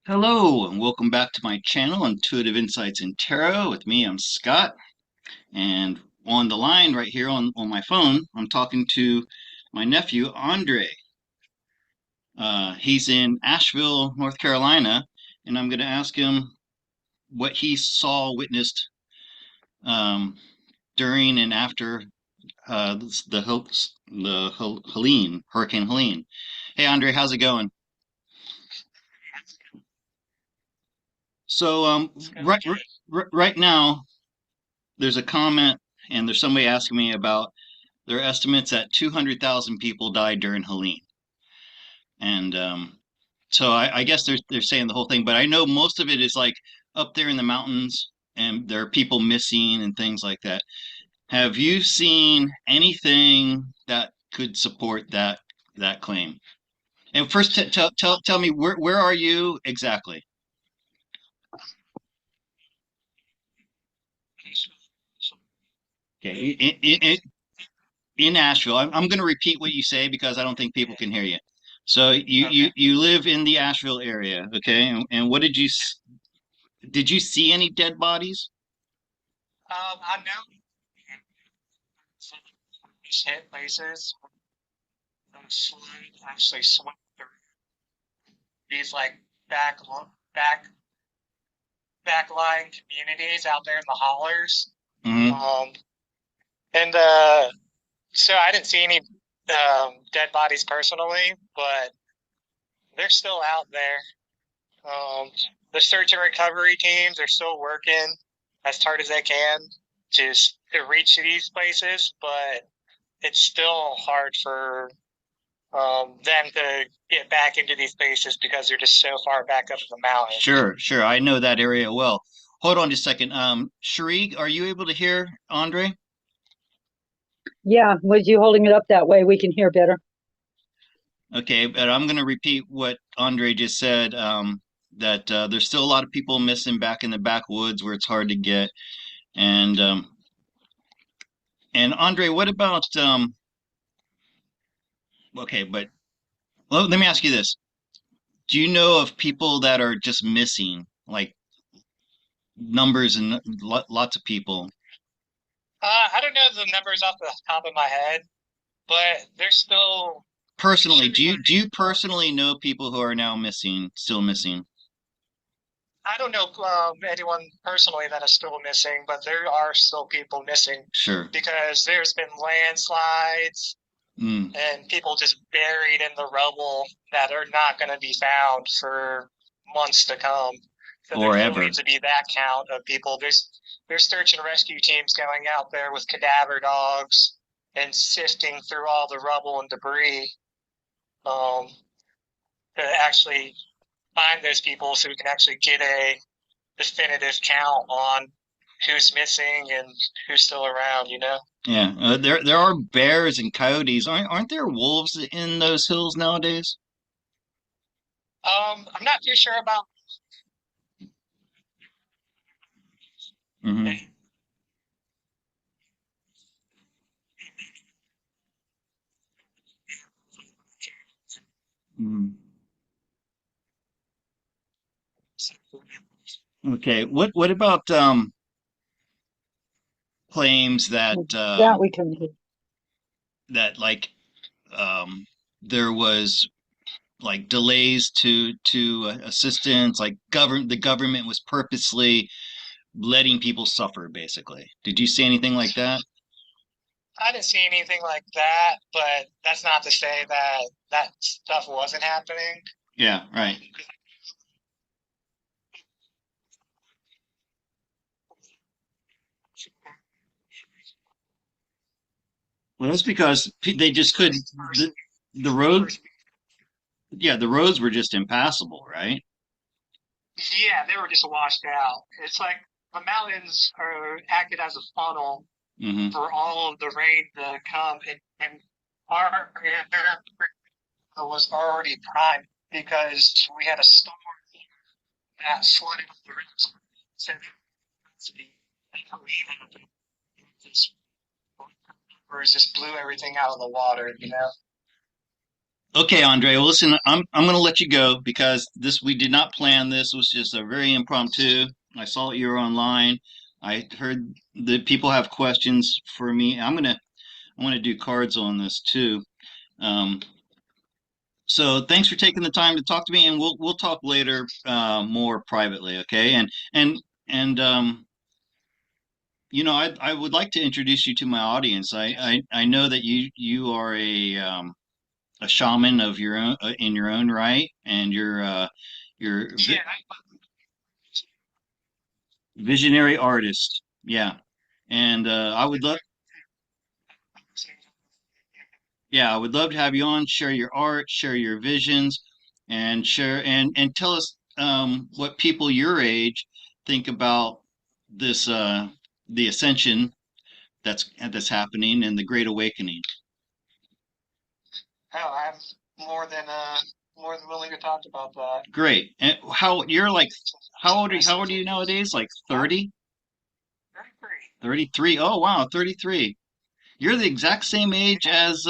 Hello, and welcome back to my channel, Intuitive Insights in Tarot. With me, I'm Scott, and on the line right here on my phone, I'm talking to my nephew, Andre. He's in Asheville, North Carolina, and I'm going to ask him what he saw, witnessed um, during and after Hurricane Helene. Hey, Andre, how's it going? So, It's going right, good. right now, there's a comment, and there's somebody asking me about their estimates that 200,000 people died during Helene. And so I guess they're saying the whole thing, but I know most of it is like up there in the mountains, and there are people missing and things like that. Have you seen anything that could support that claim? And first, tell me where are you exactly? Okay, in Asheville. I'm going to repeat what you say because I don't think people can hear you. So Okay. you live in the Asheville area, okay? And what did you see any dead bodies? I know some of these hit places actually swim through these like back back backline communities out there in the hollers. Hmm. Um, and so I didn't see any dead bodies personally, but they're still out there. Um, the search and recovery teams are still working as hard as they can to reach these places, but it's still hard for them to get back into these spaces because they're just so far back up in the mountains. Sure, sure. I know that area well. Hold on just a second. Cherie, are you able to hear Andre? Yeah, was you holding it up that way we can hear better? Okay, but I'm going to repeat what Andre just said. That there's still a lot of people missing back in the backwoods where it's hard to get. And Andre, what about okay, but well, let me ask you this. Do you know of people that are just missing, like numbers and lots of people? I don't know the numbers off the top of my head, but there's still it Personally, should be do you personally know people who are now missing, still missing? I don't know anyone personally that is still missing, but there are still people missing Sure. because there's been landslides Mm, and people just buried in the rubble that are not going to be found for months to come. So there or still ever. needs to be that count of people. There's search and rescue teams going out there with cadaver dogs and sifting through all the rubble and debris um, to actually find those people so we can actually get a definitive count on who's missing and who's still around, you know? Yeah. There are bears and coyotes. Aren't there wolves in those hills nowadays? I'm not too sure about Hmm. Hmm. Okay. What about claims That we can hear. that like um there was like delays to assistance, like the government was purposely letting people suffer, basically. Did you see anything like that? I didn't see anything like that, but that's not to say that that stuff wasn't happening. Yeah, right. 'Cause Well, that's because they just couldn't. The road, first, yeah, the roads were just impassable, right? yeah, they were just washed out. It's like the mountains are acted as a funnel Hmm. for all of the rain to come, and our area was already primed because we had a storm that flooded the central city. Just just blew everything out of the water, you know. Okay, Andre. Well, listen, I'm going to let you go because this we did not plan this. It was just a very impromptu. I saw you were online. I heard that people have questions for me. I want to do cards on this too. Um, so thanks for taking the time to talk to me, and we'll talk later more privately, okay? And I would like to introduce you to my audience. I know that you are a shaman of your own in your own right, and you're a Yeah. visionary artist. Yeah, and I would love yeah, I would love to have you on, share your art, share your visions, and share and tell us what people your age think about this the ascension that's happening and the Great Awakening. Hell, I'm more than willing to talk about that. Great. And how you're like how old are you nowadays? Like 30? 33. 33? Oh wow, 33. You're the exact same age as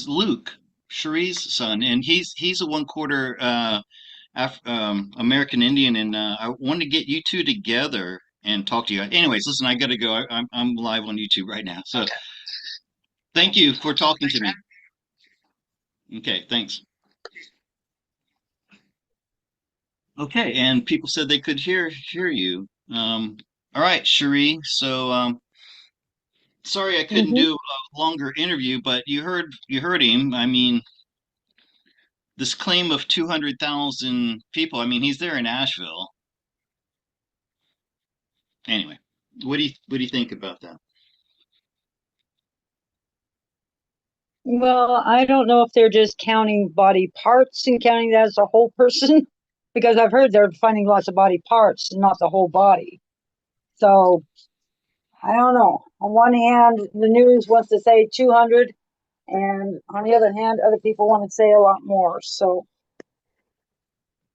Luke, Cherie's son, and he's a one quarter American Indian, and I wanted to get you two together and talk to you. Anyways, listen, I gotta go. I'm live on YouTube right now, so Okay. thank you for talking to me. Okay, thanks. Okay, and people said they could hear you. All right, Cherie. So sorry I couldn't Hmm. do a longer interview, but you heard him. I mean, this claim of 200,000 people. I mean, he's there in Asheville. Anyway, what do you think about that? Well, I don't know if they're just counting body parts and counting that as a whole person, because I've heard they're finding lots of body parts, not the whole body. So I don't know. On one hand, the news wants to say 200, and on the other hand, other people want to say a lot more. So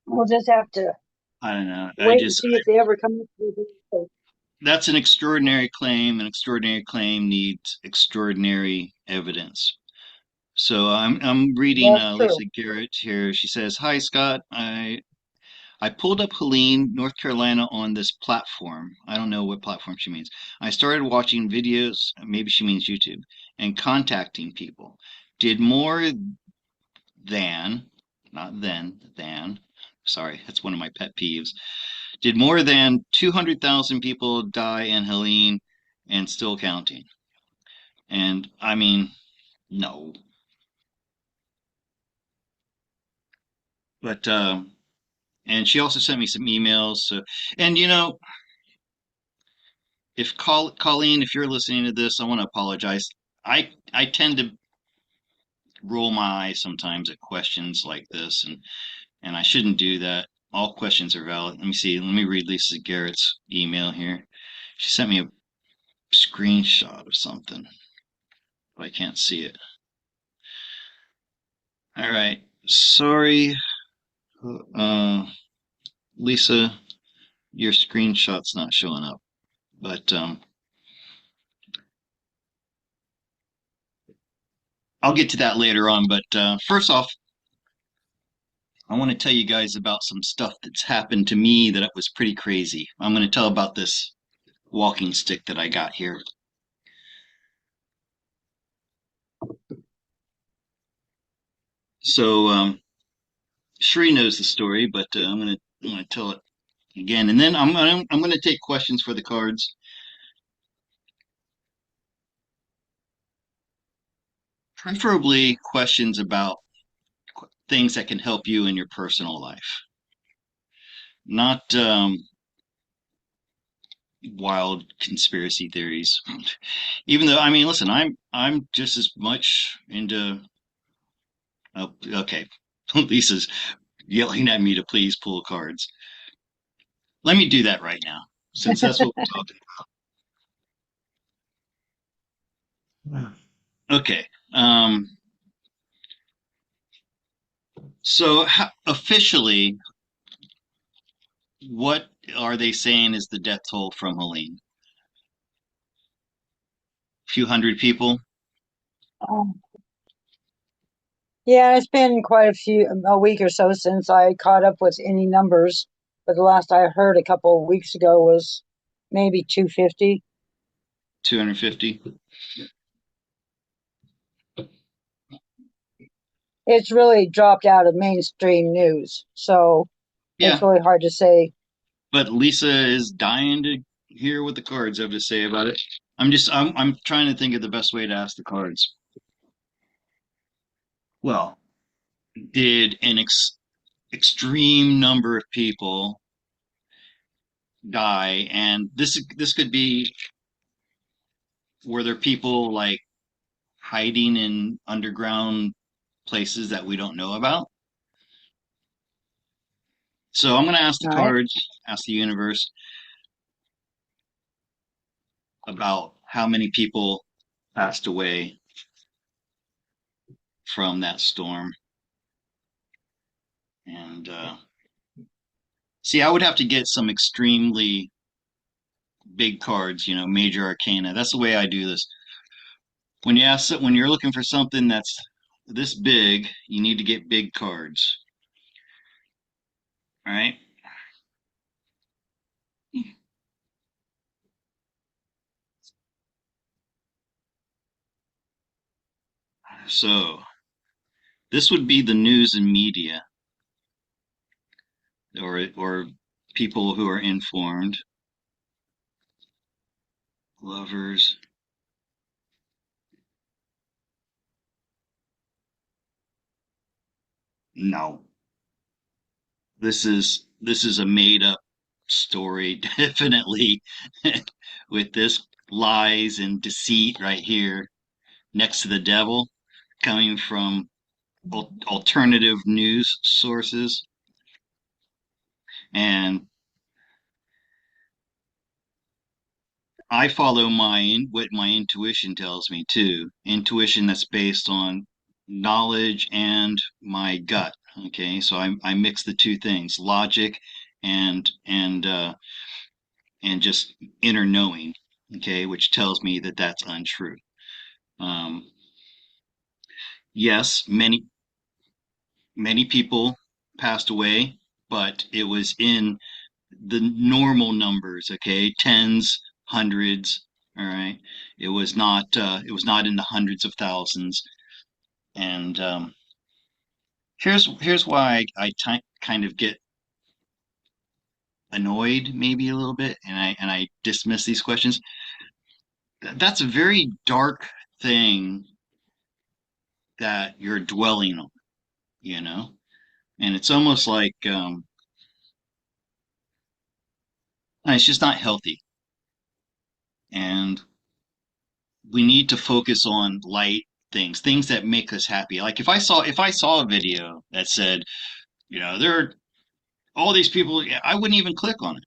we'll just have to I don't know. wait and see if they ever come up with it. That's an extraordinary claim. An extraordinary claim needs extraordinary evidence. So I'm reading That's true. Lisa Garrett here. She says, "Hi Scott, I pulled up Helene, North Carolina on this platform. I don't know what platform she means. I started watching videos, maybe she means YouTube, and contacting people. Did more than, not than, sorry, that's one of my pet peeves. Did more than 200,000 people die in Helene and still counting? And I mean, no. But and she also sent me some emails. So, and if Colleen, if you're listening to this, I want to apologize. I tend to roll my eyes sometimes at questions like this, and I shouldn't do that. All questions are valid. Let me see. Let me read Lisa Garrett's email here. She sent me a screenshot of something, but I can't see it. All right. Sorry, uh, Lisa, your screenshot's not showing up, but I'll get to that later on. But first off, I want to tell you guys about some stuff that's happened to me that was pretty crazy. I'm going to tell about this walking stick that I got here. So, Shree knows the story, but I'm gonna tell it again, and then I'm gonna take questions for the cards, preferably questions about things that can help you in your personal life, not wild conspiracy theories. Even though, I mean, listen, I'm just as much into. Oh, okay, Lisa's yelling at me to please pull cards. Let me do that right now, since that's what we're talking about. Okay. So officially, what are they saying is the death toll from Helene? A few hundred people? Um, Yeah, it's been quite a week or so since I caught up with any numbers, but the last I heard a couple of weeks ago was maybe 250. 250. It's really dropped out of mainstream news, so it's Yeah, really hard to say. but Lisa is dying to hear what the cards have to say about it. I'm trying to think of the best way to ask the cards. Well, did an extreme number of people die? And this could be, were there people like hiding in underground places that we don't know about? So I'm going to ask the All right. cards, ask the universe about how many people passed away from that storm. And see, I would have to get some extremely big cards, major arcana. That's the way I do this. When you're looking for something that's this big, you need to get big cards. All right. So this would be the news and media, or people who are informed. Lovers. No. This is a made up story, definitely, with this lies and deceit right here next to the devil, coming from alternative news sources. And I follow what my intuition tells me too. Intuition that's based on knowledge and my gut. Okay, so I mix the two things, logic and and just inner knowing. Okay, which tells me that that's untrue. Um, yes, many people passed away, but it was in the normal numbers. Okay, tens, hundreds. All right, it was not in the hundreds of thousands. And here's why kind of get annoyed maybe a little bit, and I dismiss these questions. That's a very dark thing that you're dwelling on, you know, and it's almost like it's just not healthy. And we need to focus on light things that make us happy. Like if I saw a video that said, there are all these people, I wouldn't even click on it.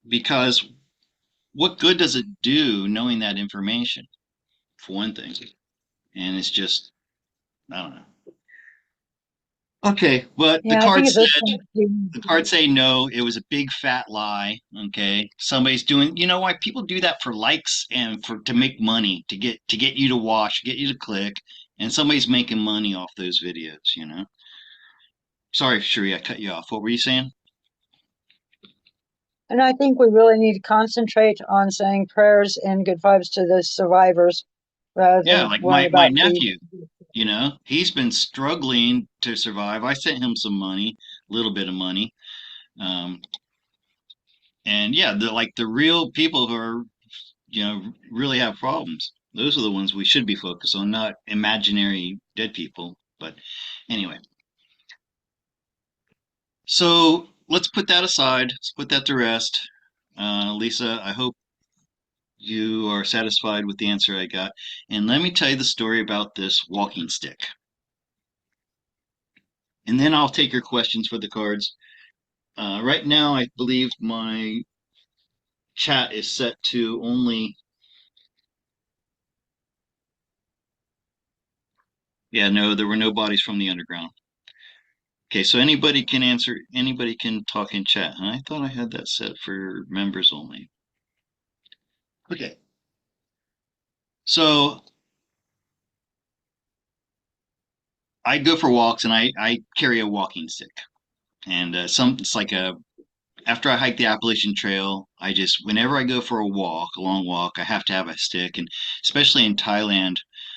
Because what good does it do knowing that information, for one thing? And it's just, I don't know. Okay, but Yeah, I think at this point, the cards say no, it was a big fat lie. Okay. Somebody's doing, why people do that for likes and to make money, to get you to watch, get you to click, and somebody's making money off those videos. Sorry, Sheree, I cut you off. What were you saying? and I think we really need to concentrate on saying prayers and good vibes to the survivors rather Yeah, than like worrying my about the. nephew, he's been struggling to survive. I sent him some money, a little bit of money. Um, and yeah, the real people who are, really have problems. Those are the ones we should be focused on, not imaginary dead people. But anyway, so let's put that aside. Let's put that to rest. Lisa, I hope you are satisfied with the answer I got. And let me tell you the story about this walking stick. And then I'll take your questions for the cards. Right now, I believe my chat is set to only. Yeah, no, there were no bodies from the underground. Okay, so anybody can answer, anybody can talk in chat. And I thought I had that set for members only. Okay. So I go for walks and I carry a walking stick. And it's like after I hike the Appalachian Trail, I just, whenever I go for a walk, a long walk, I have to have a stick. And especially in Thailand,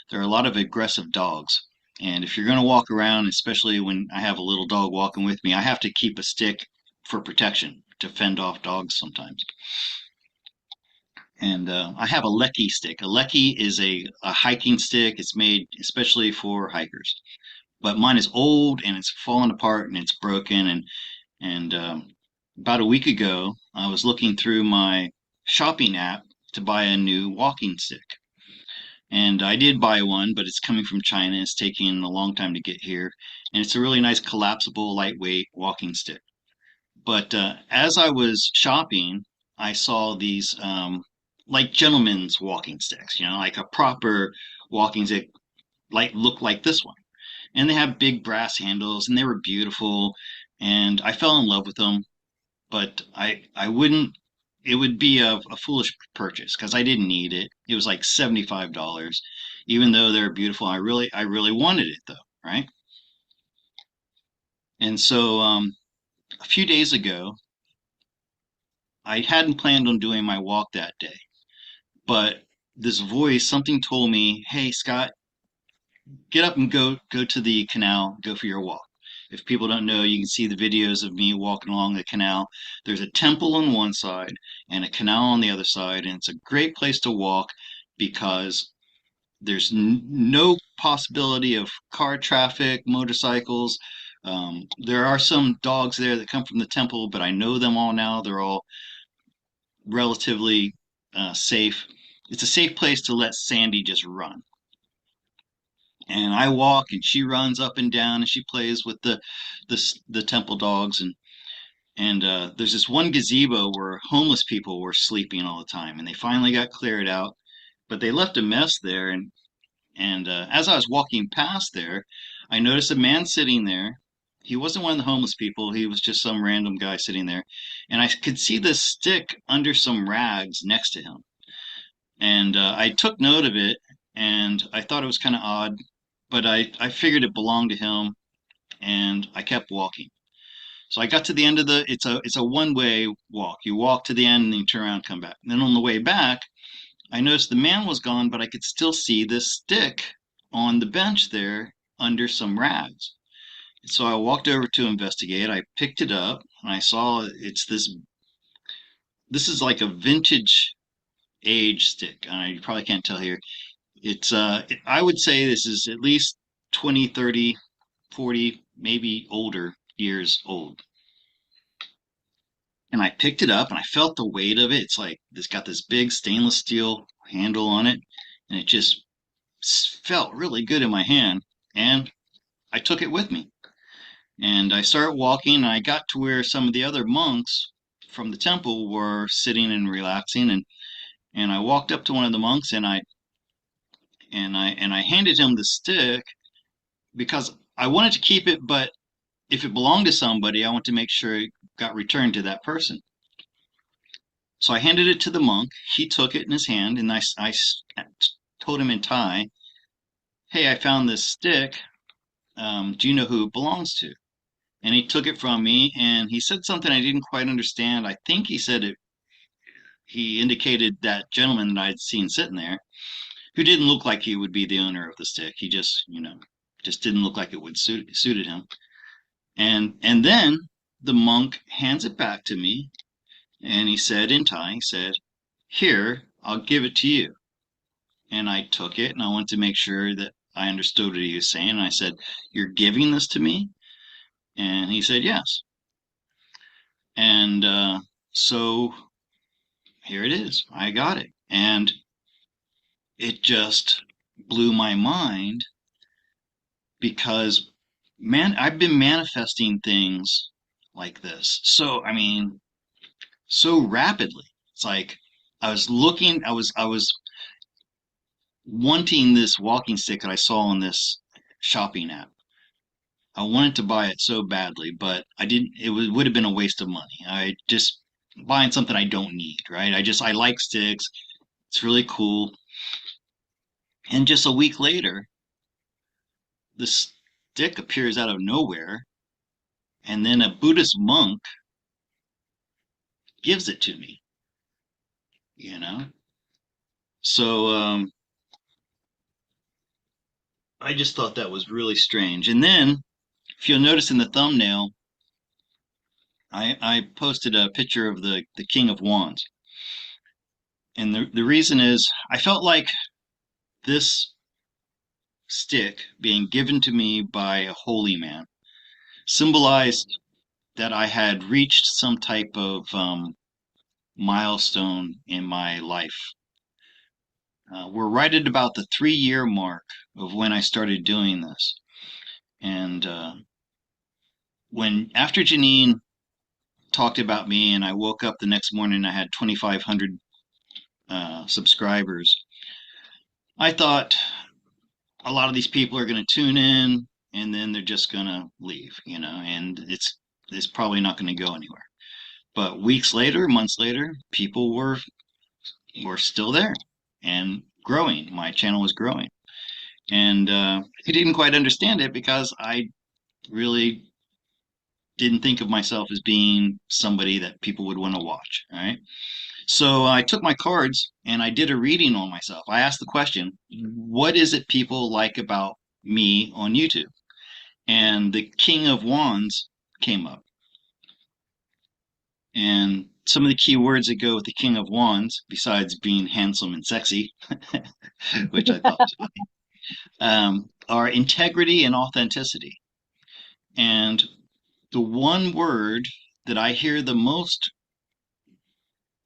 there are a lot of aggressive dogs. And if you're going to walk around, especially when I have a little dog walking with me, I have to keep a stick for protection to fend off dogs sometimes. And I have a Lecky stick. A Lecky is a hiking stick. It's made especially for hikers. But mine is old and it's fallen apart and it's broken. And about a week ago, I was looking through my shopping app to buy a new walking stick. And I did buy one, but it's coming from China. It's taking a long time to get here. And it's a really nice collapsible, lightweight walking stick. But as I was shopping, I saw these like gentlemen's walking sticks, like a proper walking stick, like look like this one. And they have big brass handles, and they were beautiful. And I fell in love with them, but I wouldn't. It would be a foolish purchase because I didn't need it. It was like $75, even though they're beautiful. I really wanted it though, right? And so a few days ago, I hadn't planned on doing my walk that day, but this voice, something told me, "Hey, Scott, get up and go to the canal, go for your walk." If people don't know, you can see the videos of me walking along the canal. There's a temple on one side and a canal on the other side, and it's a great place to walk because there's no possibility of car traffic, motorcycles. There are some dogs there that come from the temple, but I know them all now. They're all relatively safe. It's a safe place to let Sandy just run. And I walk, and she runs up and down, and she plays with the temple dogs. And there's this one gazebo where homeless people were sleeping all the time, and they finally got cleared out, but they left a mess there. And as I was walking past there, I noticed a man sitting there. He wasn't one of the homeless people. He was just some random guy sitting there. And I could see this stick under some rags next to him. And I took note of it, and I thought it was kind of odd, but I figured it belonged to him, and I kept walking. So I got to the end of it's a one-way walk. You walk to the end and then you turn around and come back. And then on the way back, I noticed the man was gone, but I could still see this stick on the bench there under some rags. So I walked over to investigate. I picked it up and I saw it's this is like a vintage age stick. You probably can't tell here. I would say this is at least 20, 30, 40, maybe older years old. And I picked it up and I felt the weight of it. It's like it's got this big stainless steel handle on it, and it just felt really good in my hand. And I took it with me. And I started walking, and I got to where some of the other monks from the temple were sitting and relaxing. And I walked up to one of the monks, and I handed him the stick because I wanted to keep it, but if it belonged to somebody, I want to make sure it got returned to that person. So I handed it to the monk. He took it in his hand, and I told him in Thai, "Hey, I found this stick. Do you know who it belongs to?" And he took it from me, and he said something I didn't quite understand. I think he said it. He indicated that gentleman that I'd seen sitting there, who didn't look like he would be the owner of the stick. He just didn't look like it would suited him. And then the monk hands it back to me, and he said in Thai, he said, "Here, I'll give it to you." And I took it, and I wanted to make sure that I understood what he was saying. And I said, "You're giving this to me?" And he said, "Yes." And so here it is. I got it. And it just blew my mind because, man, I've been manifesting things like this. So, I mean, so rapidly. It's like I was wanting this walking stick that I saw on this shopping app. I wanted to buy it so badly, but I didn't. Would have been a waste of money. I just buying something I don't need, right? I like sticks. It's really cool. And just a week later, this stick appears out of nowhere, and then a Buddhist monk gives it to me, you know? So I just thought that was really strange. And then, if you'll notice in the thumbnail, I posted a picture of the King of Wands. And the reason is I felt like this stick being given to me by a holy man symbolized that I had reached some type of milestone in my life. We're right at about the 3 year mark of when I started doing this. And when after Janine talked about me and I woke up the next morning, I had 2,500 subscribers. I thought a lot of these people are going to tune in and then they're just going to leave, and it's probably not going to go anywhere. But weeks later, months later, people were still there and growing. My channel was growing. And I didn't quite understand it because I really didn't think of myself as being somebody that people would want to watch. All right. So I took my cards and I did a reading on myself. I asked the question, what is it people like about me on YouTube? And the King of Wands came up. And some of the key words that go with the King of Wands, besides being handsome and sexy, which I thought was funny, are integrity and authenticity. And the one word that I hear the most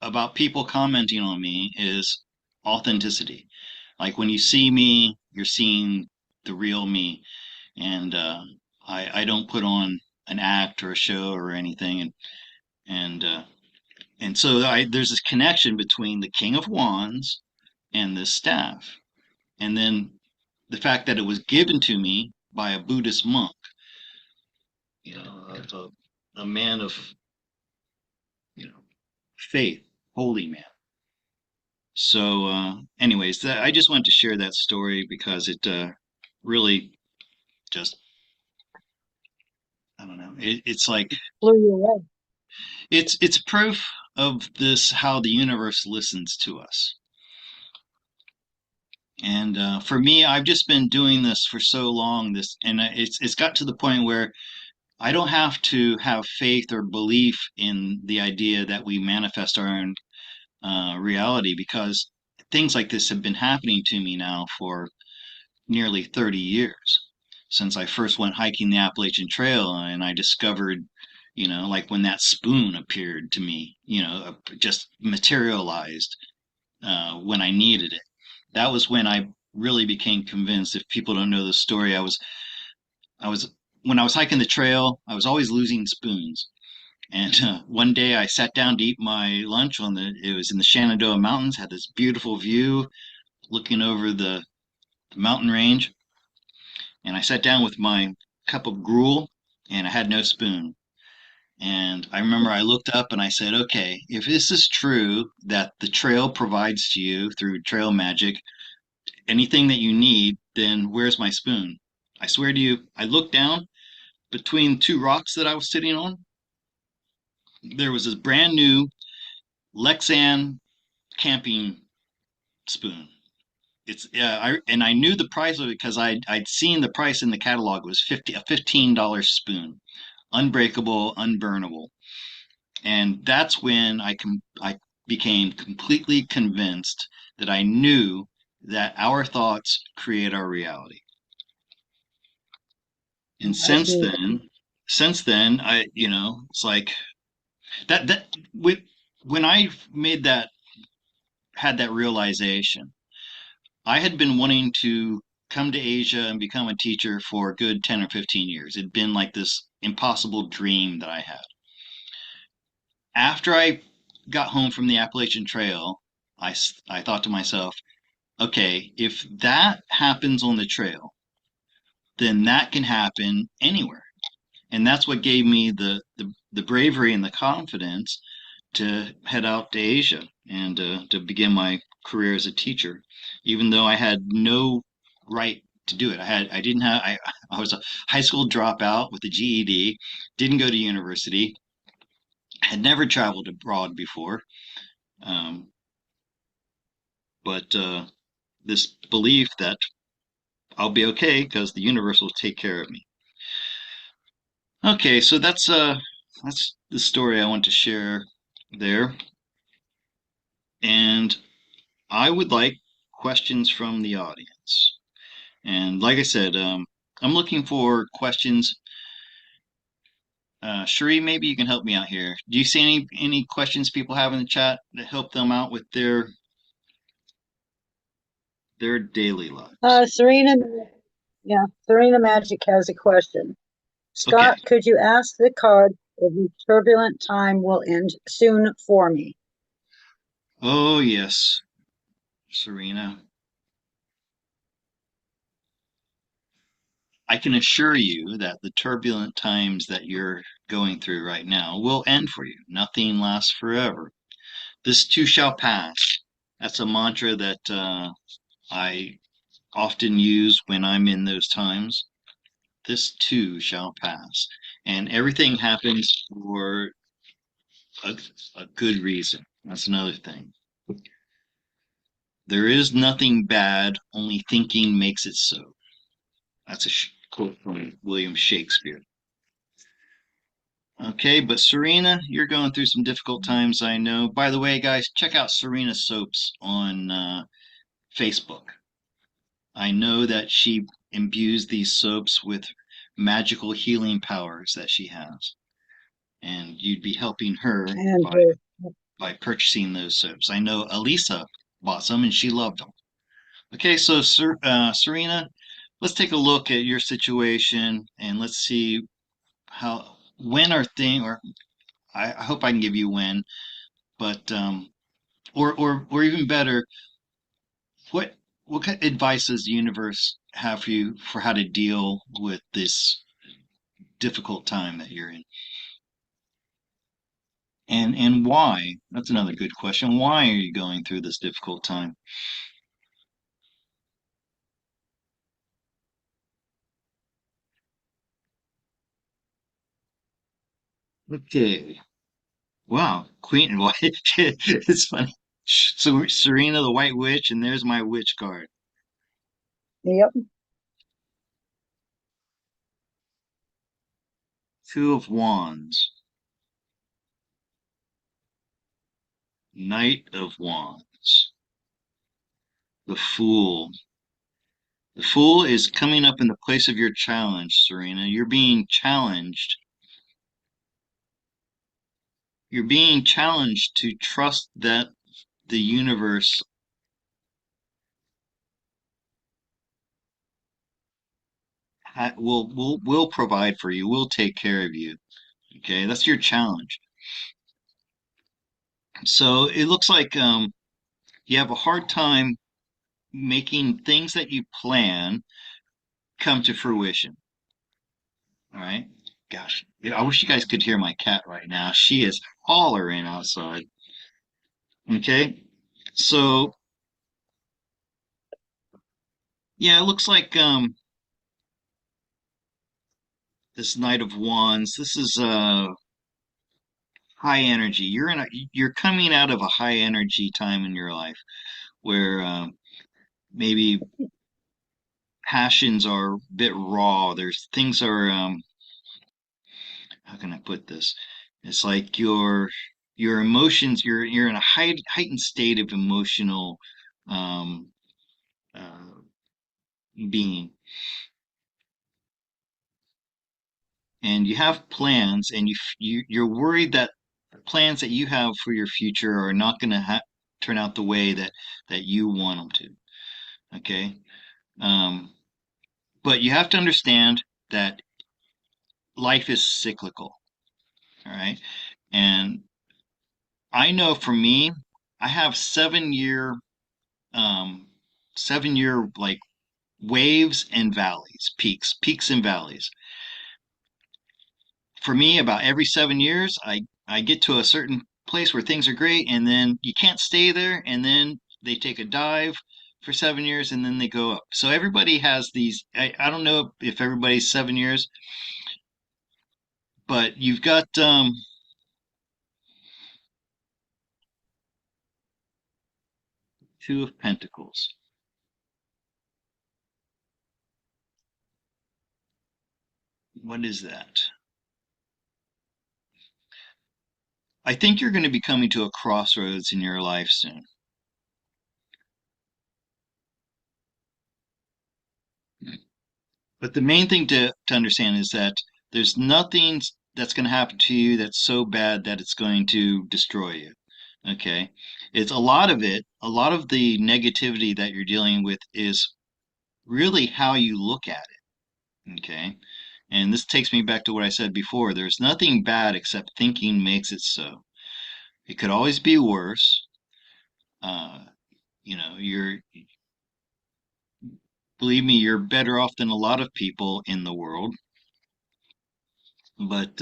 about people commenting on me is authenticity. Like when you see me, you're seeing the real me. And I don't put on an act or a show or anything. And so there's this connection between the King of Wands and this staff. And then the fact that it was given to me by a Buddhist monk, a man of, faith, holy man. So, anyways, I just wanted to share that story because it really just, I don't know, it's like, Blew you away. it's proof of this, how the universe listens to us. And for me, I've just been doing this for so long, and it's got to the point where I don't have to have faith or belief in the idea that we manifest our own reality, because things like this have been happening to me now for nearly 30 years, since I first went hiking the Appalachian Trail and I discovered, like when that spoon appeared to me, just materialized when I needed it. That was when I really became convinced. If people don't know the story, I was when I was hiking the trail, I was always losing spoons. And one day I sat down to eat my lunch it was in the Shenandoah Mountains, had this beautiful view looking over the mountain range. And I sat down with my cup of gruel and I had no spoon. And I remember I looked up and I said, okay, if this is true that the trail provides to you through trail magic anything that you need, then where's my spoon? I swear to you, I looked down between two rocks that I was sitting on. There was this brand new Lexan camping spoon. I knew the price of it because I'd seen the price in the catalog. It was a $15 spoon, unbreakable, unburnable. And that's when I became completely convinced that I knew that our thoughts create our reality. And since then, it's like that when I had that realization, I had been wanting to come to Asia and become a teacher for a good 10 or 15 years. It'd been like this impossible dream that I had. After I got home from the Appalachian Trail, I thought to myself, okay, if that happens on the trail, then that can happen anywhere. And that's what gave me the bravery and the confidence to head out to Asia and to begin my career as a teacher, even though I had no right to do it. I was a high school dropout with a GED, didn't go to university, had never traveled abroad before. Um, but this belief that I'll be okay because the universe will take care of me. Okay, so that's the story I want to share there. And I would like questions from the audience. And like I said, I'm looking for questions. Cherie, maybe you can help me out here. Do you see any questions people have in the chat that help them out with their daily lives? Serena, yeah, Serena Magic has a question. Scott, Okay. could you ask the card if the turbulent time will end soon for me? Oh, yes, Serena. I can assure you that the turbulent times that you're going through right now will end for you. Nothing lasts forever. This too shall pass. That's a mantra that I often use when I'm in those times. This too shall pass. And everything happens for a, a good reason. That's another thing. There is nothing bad, only thinking makes it so. That's a quote from William Shakespeare. Okay, but Serena, you're going through some difficult times, I know. By the way, guys, check out Serena Soaps on Facebook. I know that she imbues these soaps with magical healing powers that she has. And you'd be helping her And by purchasing those soaps. I know Elisa bought some and she loved them. Okay, so Serena, let's take a look at your situation and let's see how when our thing or I hope I can give you when, but or even better, what what kind of advice does the universe have for you for how to deal with this difficult time that you're in? And why? That's another good question. Why are you going through this difficult time? Okay. Wow. Queen. Why? It's funny. So Serena the White Witch, and there's my witch card. yep, Two of Wands. Knight of Wands. The Fool. The Fool is coming up in the place of your challenge, Serena. You're being challenged. You're being challenged to trust that the universe will provide for you, will take care of you. Okay, that's your challenge. So it looks like you have a hard time making things that you plan come to fruition. All right. Gosh, I wish you guys could hear my cat right now. She is hollering outside. Okay. So yeah, it looks like this Knight of Wands. This is high energy. You're coming out of a high energy time in your life where maybe passions are a bit raw. There's things are how can I put this? It's like your emotions. You're in a heightened state of emotional um, uh, being, and you have plans, and you're worried that the plans that you have for your future are not going to turn out the way that you want them to. Okay, um, but you have to understand that life is cyclical. All right, and I know for me, I have um 7 year like waves and valleys, peaks and valleys. For me, about every 7 years, I get to a certain place where things are great, and then you can't stay there, and then they take a dive for 7 years and then they go up. So everybody has these. I don't know if everybody's 7 years, but you've got Two of Pentacles. What is that? I think you're going to be coming to a crossroads in your life soon. But the main thing to understand is that there's nothing that's going to happen to you that's so bad that it's going to destroy you. Okay. It's a lot of it, a lot of the negativity that you're dealing with is really how you look at it. Okay. And this takes me back to what I said before. There's nothing bad except thinking makes it so. It could always be worse. Uh, you're, believe me, you're better off than a lot of people in the world. But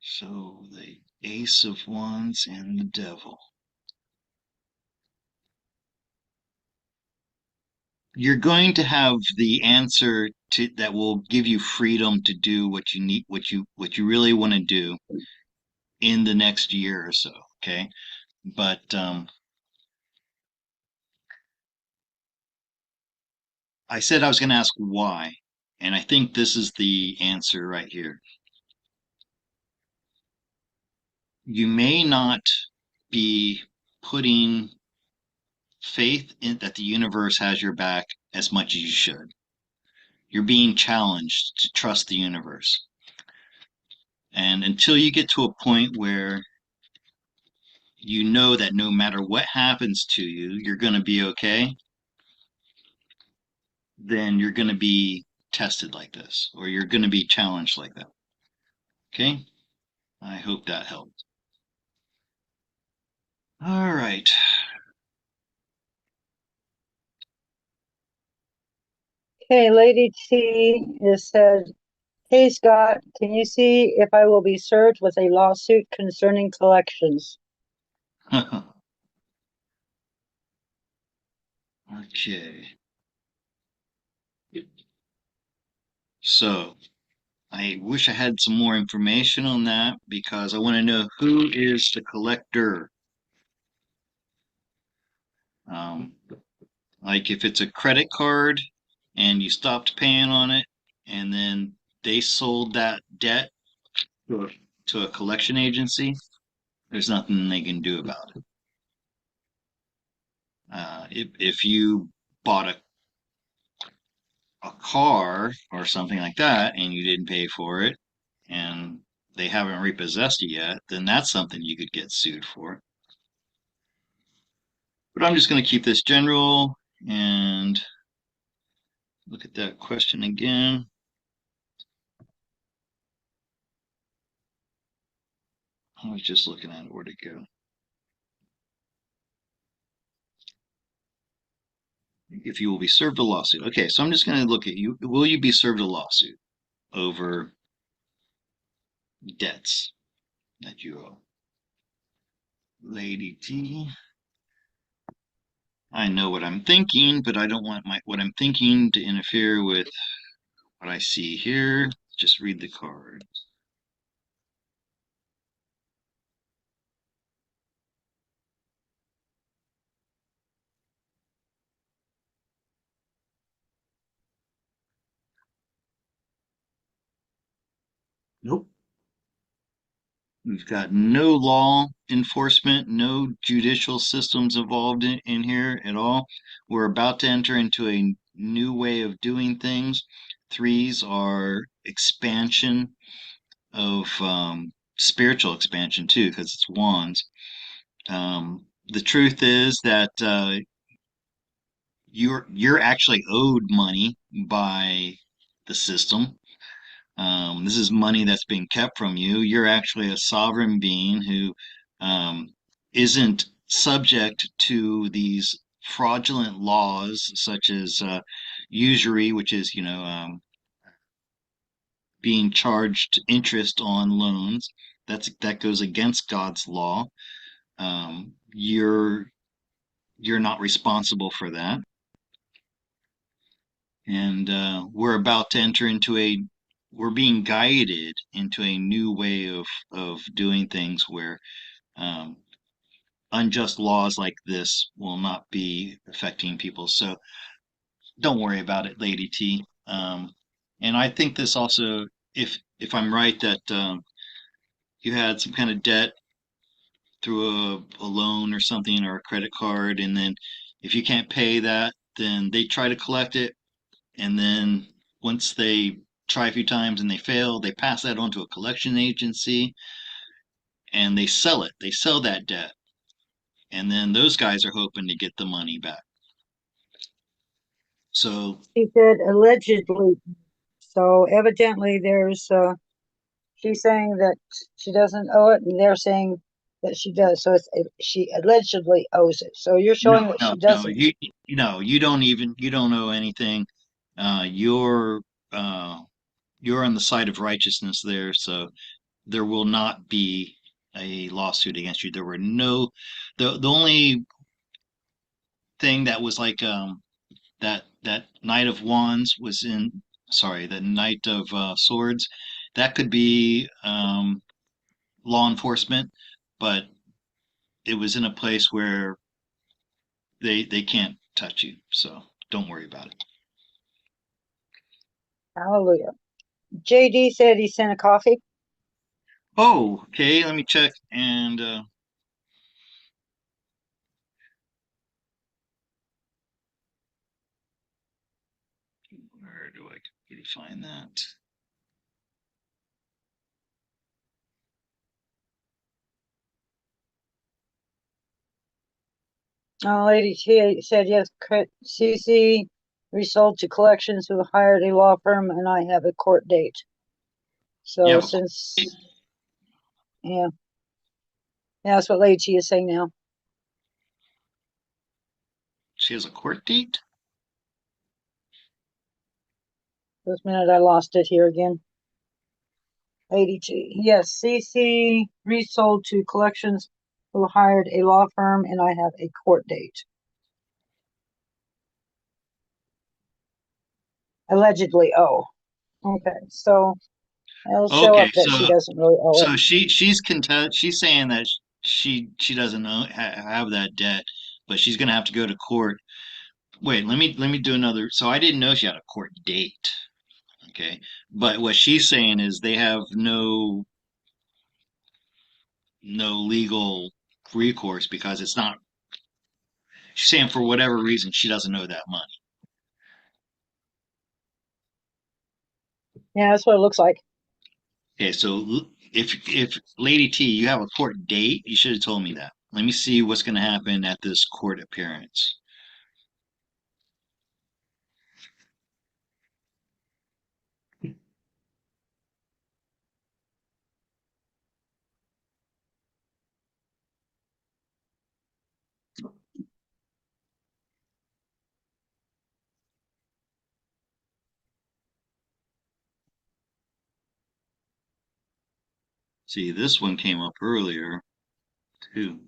so the Ace of Wands and the Devil. You're going to have the answer to that will give you freedom to do what you need, what you really want to do in the next year or so. Okay. But I said I was going to ask why, and I think this is the answer right here. You may not be putting faith in that the universe has your back as much as you should. You're being challenged to trust the universe. And until you get to a point where you know that no matter what happens to you, you're going to be okay, then you're going to be tested like this, or you're going to be challenged like that. Okay? I hope that helped. All right. Okay, Lady T is said, hey Scott, can you see if I will be served with a lawsuit concerning collections? Okay. So I wish I had some more information on that because I want to know who is the collector. Um, like if it's a credit card and you stopped paying on it and then they sold that debt to a collection agency, there's nothing they can do about it. If you bought a car or something like that and you didn't pay for it and they haven't repossessed it yet, then that's something you could get sued for. But I'm just going to keep this general and look at that question again. I was just looking at it, where'd it go? If you will be served a lawsuit. Okay, so I'm just going to look at you. Will you be served a lawsuit over debts that you owe? Lady T. I know what I'm thinking, but I don't want what I'm thinking to interfere with what I see here. Just read the card. Nope. We've got no law enforcement, no judicial systems involved in here at all. We're about to enter into a new way of doing things. Threes are expansion of spiritual expansion too, because it's wands. The truth is that you're actually owed money by the system. This is money that's being kept from you. You're actually a sovereign being who isn't subject to these fraudulent laws such as usury, which is, being charged interest on loans. That goes against God's law. You're not responsible for that. And we're being guided into a new way of doing things where um, unjust laws like this will not be affecting people. So don't worry about it, Lady T. And I think this also, if I'm right, that you had some kind of debt through a loan or something or a credit card, and then if you can't pay that, then they try to collect it, and then once they try a few times and they fail, they pass that on to a collection agency and they sell it. They sell that debt, and then those guys are hoping to get the money back. So She said allegedly. So evidently she's saying that she doesn't owe it, and they're saying that she does. So she allegedly owes it. So you're showing no, that no, she no. doesn't. You don't know anything. Uh, you're uh, you're on the side of righteousness there, so there will not be a lawsuit against you. There were no the only thing that was like that Knight of Wands was in sorry, the Knight of Swords. That could be law enforcement, but it was in a place where they can't touch you. So don't worry about it. Hallelujah. JD said he sent a coffee. Oh, okay. Let me check. And where do I really find that? Lady T said yes. CC resold to collections who hired a law firm, and I have a court date. You So have a since yeah, that's what Lady T is saying now. she has a court date? This minute I lost it here again. Lady T. Yes, CC resold to collections who hired a law firm, and I have a court date. Allegedly owe. Okay, so it'll show Okay, up that she doesn't really owe it. so she's saying that she doesn't have that debt, but she's gonna have to go to court. Wait, let me do another. So I didn't know she had a court date. Okay, but what she's saying is they have no legal recourse because it's not. She's saying for whatever reason she doesn't know that money. Yeah, that's what it looks like. Okay, so if Lady T, you have a court date, you should have told me that. Let me see what's going to happen at this court appearance. See, this one came up earlier too.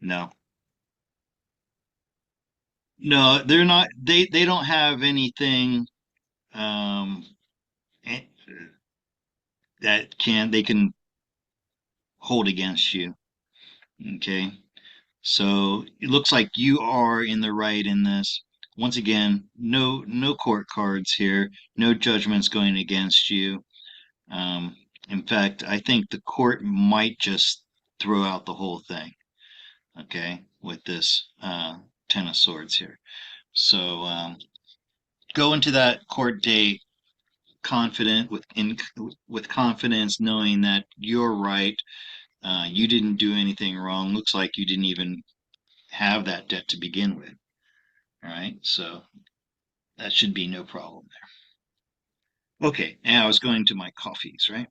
No, no, they're not. They don't have anything um, eh, that they can hold against you. Okay, so it looks like you are in the right in this. Once again, no court cards here, no judgments going against you. Um, in fact, I think the court might just throw out the whole thing. Okay, with this Ten of Swords here. So go into that court date confident with confidence, knowing that you're right. You didn't do anything wrong. Looks like you didn't even have that debt to begin with. All right, so that should be no problem there. Okay, and I was going to my coffees, right?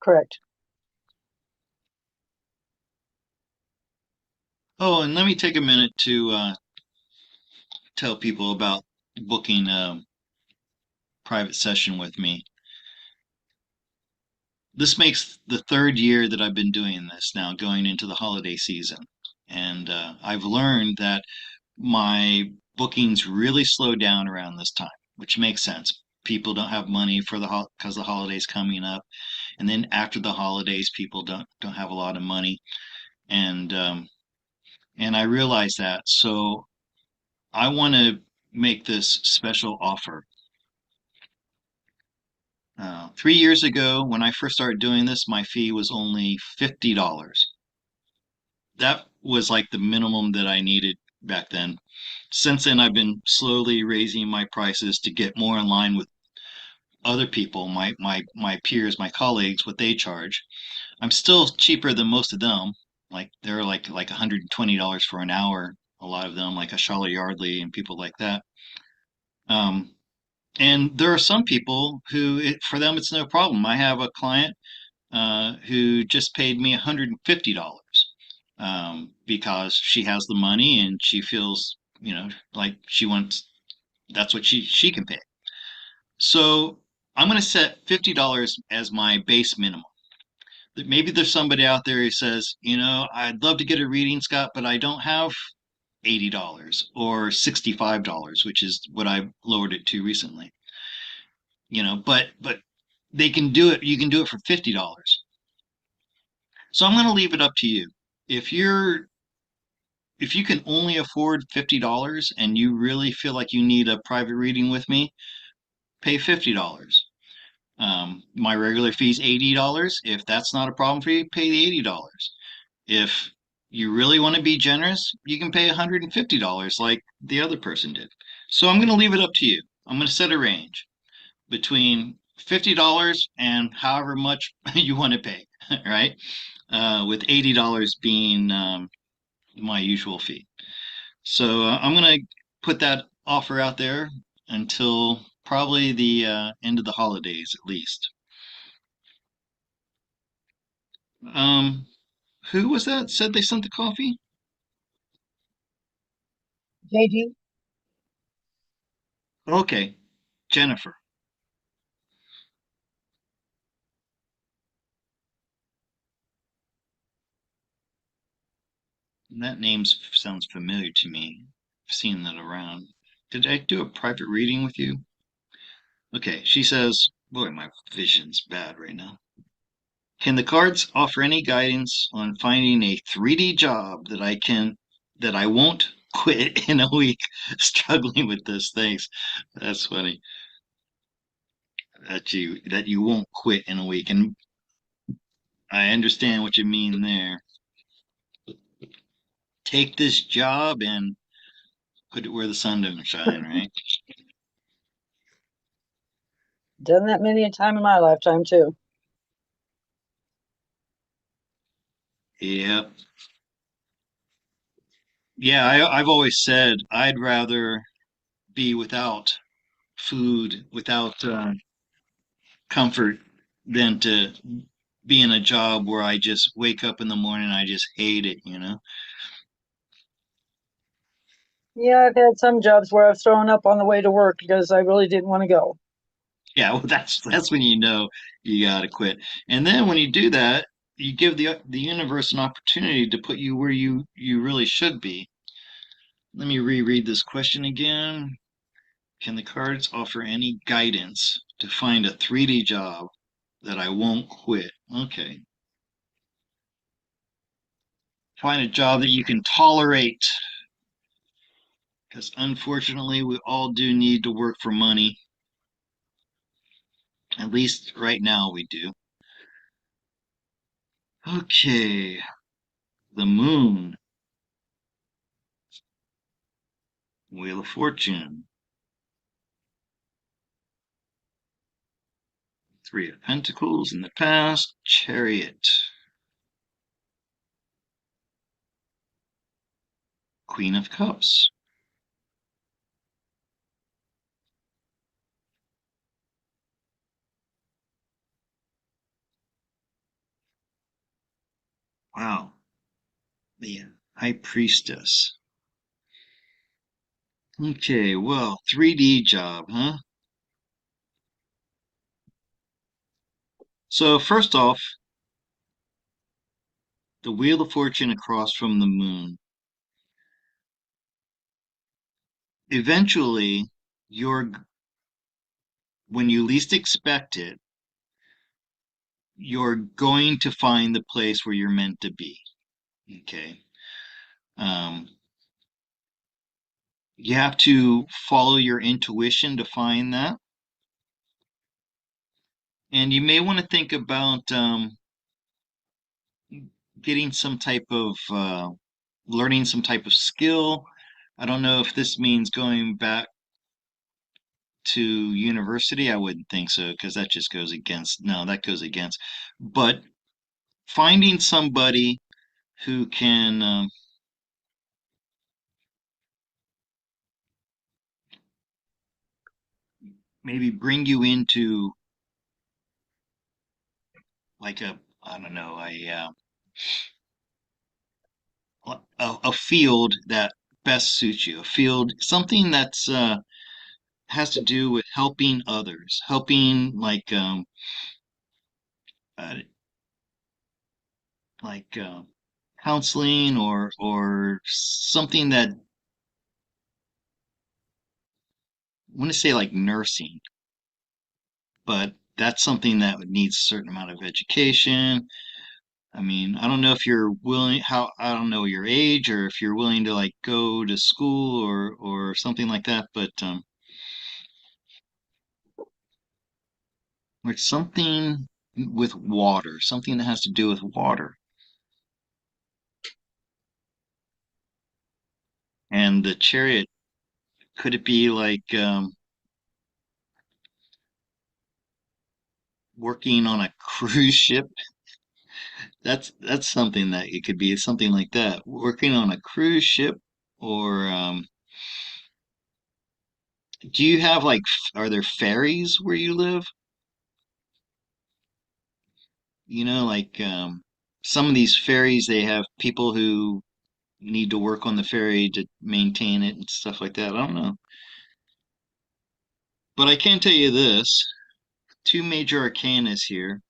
Correct. Oh, and let me take a minute to tell people about booking a private session with me. This makes the third year that I've been doing this now, going into the holiday season. And I've learned that my bookings really slow down around this time, which makes sense. People don't have money for because the holidays coming up, and then after the holidays, people don't have a lot of money, and and I realize that. So I want to make this special offer. 3 years ago, when I first started doing this, my fee was only $50. That was like the minimum that I needed back then. Since then, I've been slowly raising my prices to get more in line with other people, my peers, my colleagues, what they charge. I'm still cheaper than most of them. Like they're like $120 for an hour. A lot of them, like a Charlotte Yardley and people like that. Um, and there are some people who, for them, it's no problem. I have a client who just paid me $150 because she has the money and she feels, like she wants. That's what she can pay. So I'm going to set $50 as my base minimum. Maybe there's somebody out there who says, I'd love to get a reading, Scott, but I don't have $80 or $65, which is what I lowered it to recently. But they can do it. You can do it for $50. So I'm going to leave it up to you. If you're if you can only afford $50 and you really feel like you need a private reading with me, pay $50. My regular fee is $80. If that's not a problem for you, pay the $80. If you really want to be generous, you can pay $150 like the other person did. So I'm going to leave it up to you. I'm going to set a range between $50 and however much you want to pay, right? With $80 being my usual fee. So I'm going to put that offer out there until probably the end of the holidays at least. Um, who was that said they sent the coffee? JD, Okay, Jennifer. That name sounds familiar to me. I've seen that around. Did I do a private reading with you? Okay, she says, boy, my vision's bad right now. Can the cards offer any guidance on finding a 3D job that I won't quit in a week? Struggling with this. Thanks. That's funny. That you won't quit in a week. And I understand what you mean there. Take this job and put it where the sun don't shine, right? done that many a time in my lifetime too. Yep. Yeah, I've always said I'd rather be without food, without comfort, than to be in a job where I just wake up in the morning and I just hate it. Yeah, I've had some jobs where I've thrown up on the way to work because I really didn't want to go. Yeah, well, that's when you know you gotta quit. And then when you do that, you give the universe an opportunity to put you where you really should be. Let me reread this question again. Can the cards offer any guidance to find a 3D job that I won't quit? Okay. Find a job that you can tolerate. Because unfortunately, we all do need to work for money. At least right now we do. Okay. The moon. Wheel of Fortune. Three of Pentacles in the past. Chariot. Queen of Cups. Wow. The High Priestess. Okay, well, 3D job, huh? So first off, the Wheel of Fortune across from the moon. Eventually, you're when you least expect it, you're going to find the place where you're meant to be. Okay. Um, you have to follow your intuition to find that. And you may want to think about getting some type of learning some type of skill. I don't know if this means going back to university. I wouldn't think so because that just goes against, no, that goes against. But finding somebody who can maybe bring you into like I don't know, a field that best suits you, a field, something that's has to do with helping others, helping uh, like counseling or something that I want to say like nursing, but that's something that would need a certain amount of education. I mean, I don't know if you're willing, how, I don't know your age or if you're willing to like go to school or something like that, but like something with water, something that has to do with water. And the chariot, could it be like working on a cruise ship? That's something that it could be something like that. Working on a cruise ship or do you have like are there ferries where you live? You know, like some of these ferries they have people who need to work on the ferry to maintain it and stuff like that. I don't know. But I can tell you this, two major arcanas here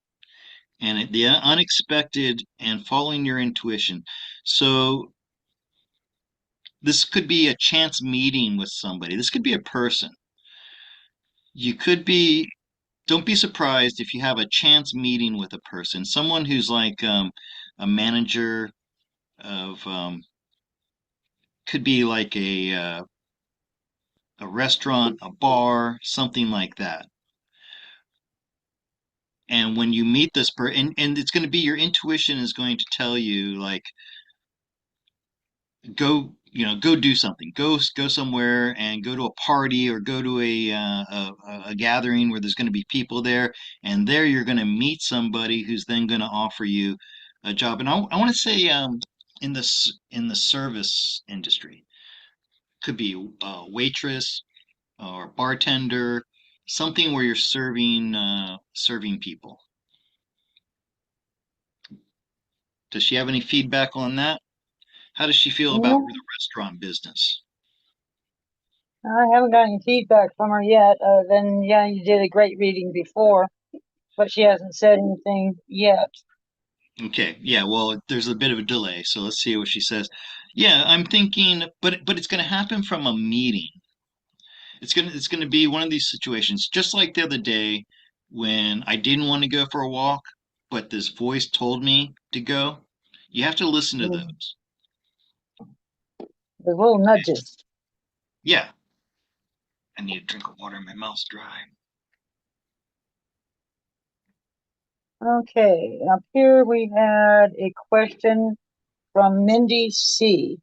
and the unexpected and following your intuition. So this could be a chance meeting with somebody. This could be a person. You could be, don't be surprised if you have a chance meeting with a person, someone who's like a manager of, could be like a restaurant, a bar, something like that. And when you meet this person, and it's going to be your intuition is going to tell you like go, you know, go do something, go somewhere and go to a party or go to a gathering where there's going to be people there, and there you're going to meet somebody who's then going to offer you a job. And I want to say in the service industry, could be a waitress or bartender, something where you're serving people. Does she have any feedback on that? How does she feel about No, the restaurant business? I haven't got any feedback from her yet. Then yeah, you did a great reading before, but she hasn't said anything yet. Okay, yeah, well, there's a bit of a delay, so let's see what she says. Yeah, I'm thinking, but it's going to happen from a meeting. It's going to be one of these situations, just like the other day when I didn't want to go for a walk, but this voice told me to go. You have to listen to The those. little nudges. Yeah, I need a drink of water. My mouth's dry. Okay, up here we had a question from Mindy C.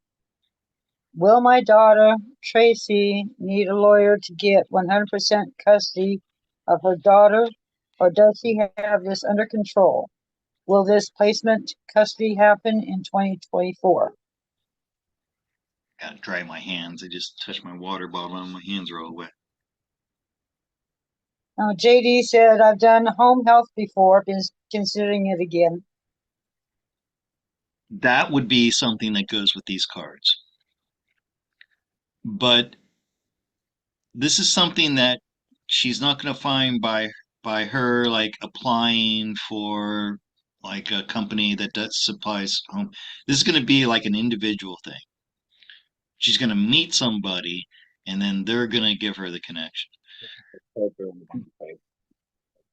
Will my daughter, Tracy, need a lawyer to get 100% custody of her daughter, or does he have this under control? Will this placement custody happen in 2024? Gotta dry my hands. I just touched my water bottle and my hands are all wet. Now, JD said, I've done home health before, been considering it again. That would be something that goes with these cards. But this is something that she's not going to find by her like applying for like a company that does supplies home. This is going to be like an individual thing. She's going to meet somebody and then they're going to give her the connection.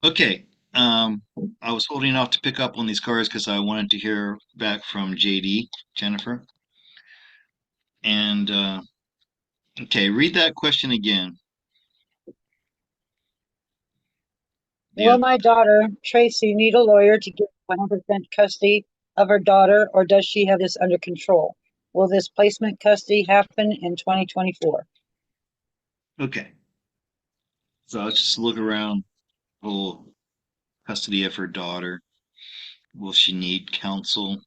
Okay. I was holding off to pick up on these cards because I wanted to hear back from JD, Jennifer. And okay, read that question again. Will Yeah. my daughter, Tracy, need a lawyer to get 100% custody of her daughter, or does she have this under control? Will this placement custody happen in 2024? Okay. So let's just look around. Full custody of her daughter. Will she need counsel?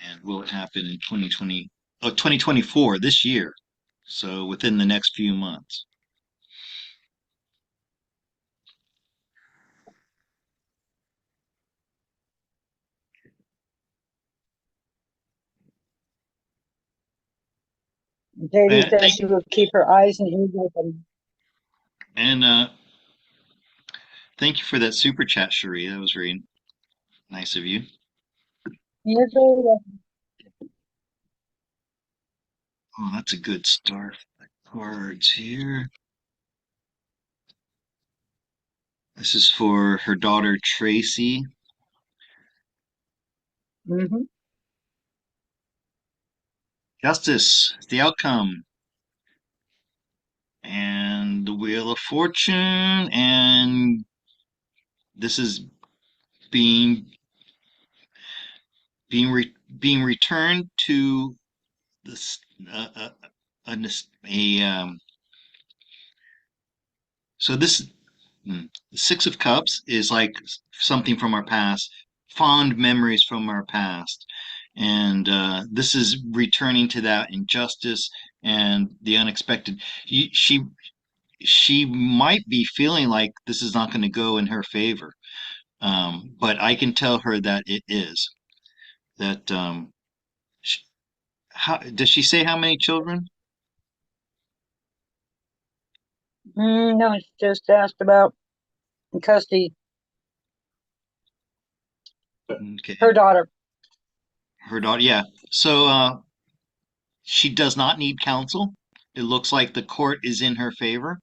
And will it happen in 2024, this year? So within the next few months. JD And says she will keep her eyes and ears open. and thank you for that super chat, Cherie. That was very nice of you. You're very welcome. Oh, that's a good start for the cards here. This is for her daughter Tracy. Mhm. Justice, the outcome. And the Wheel of Fortune. And this is being being returned to this a, so this the Six of Cups is like something from our past, fond memories from our past, and this is returning to that injustice and the unexpected. She might be feeling like this is not going to go in her favor, but I can tell her that it is. That how does she say how many children? No, it's just asked about custody. Okay, Her daughter. her daughter. Yeah. So she does not need counsel. It looks like the court is in her favor.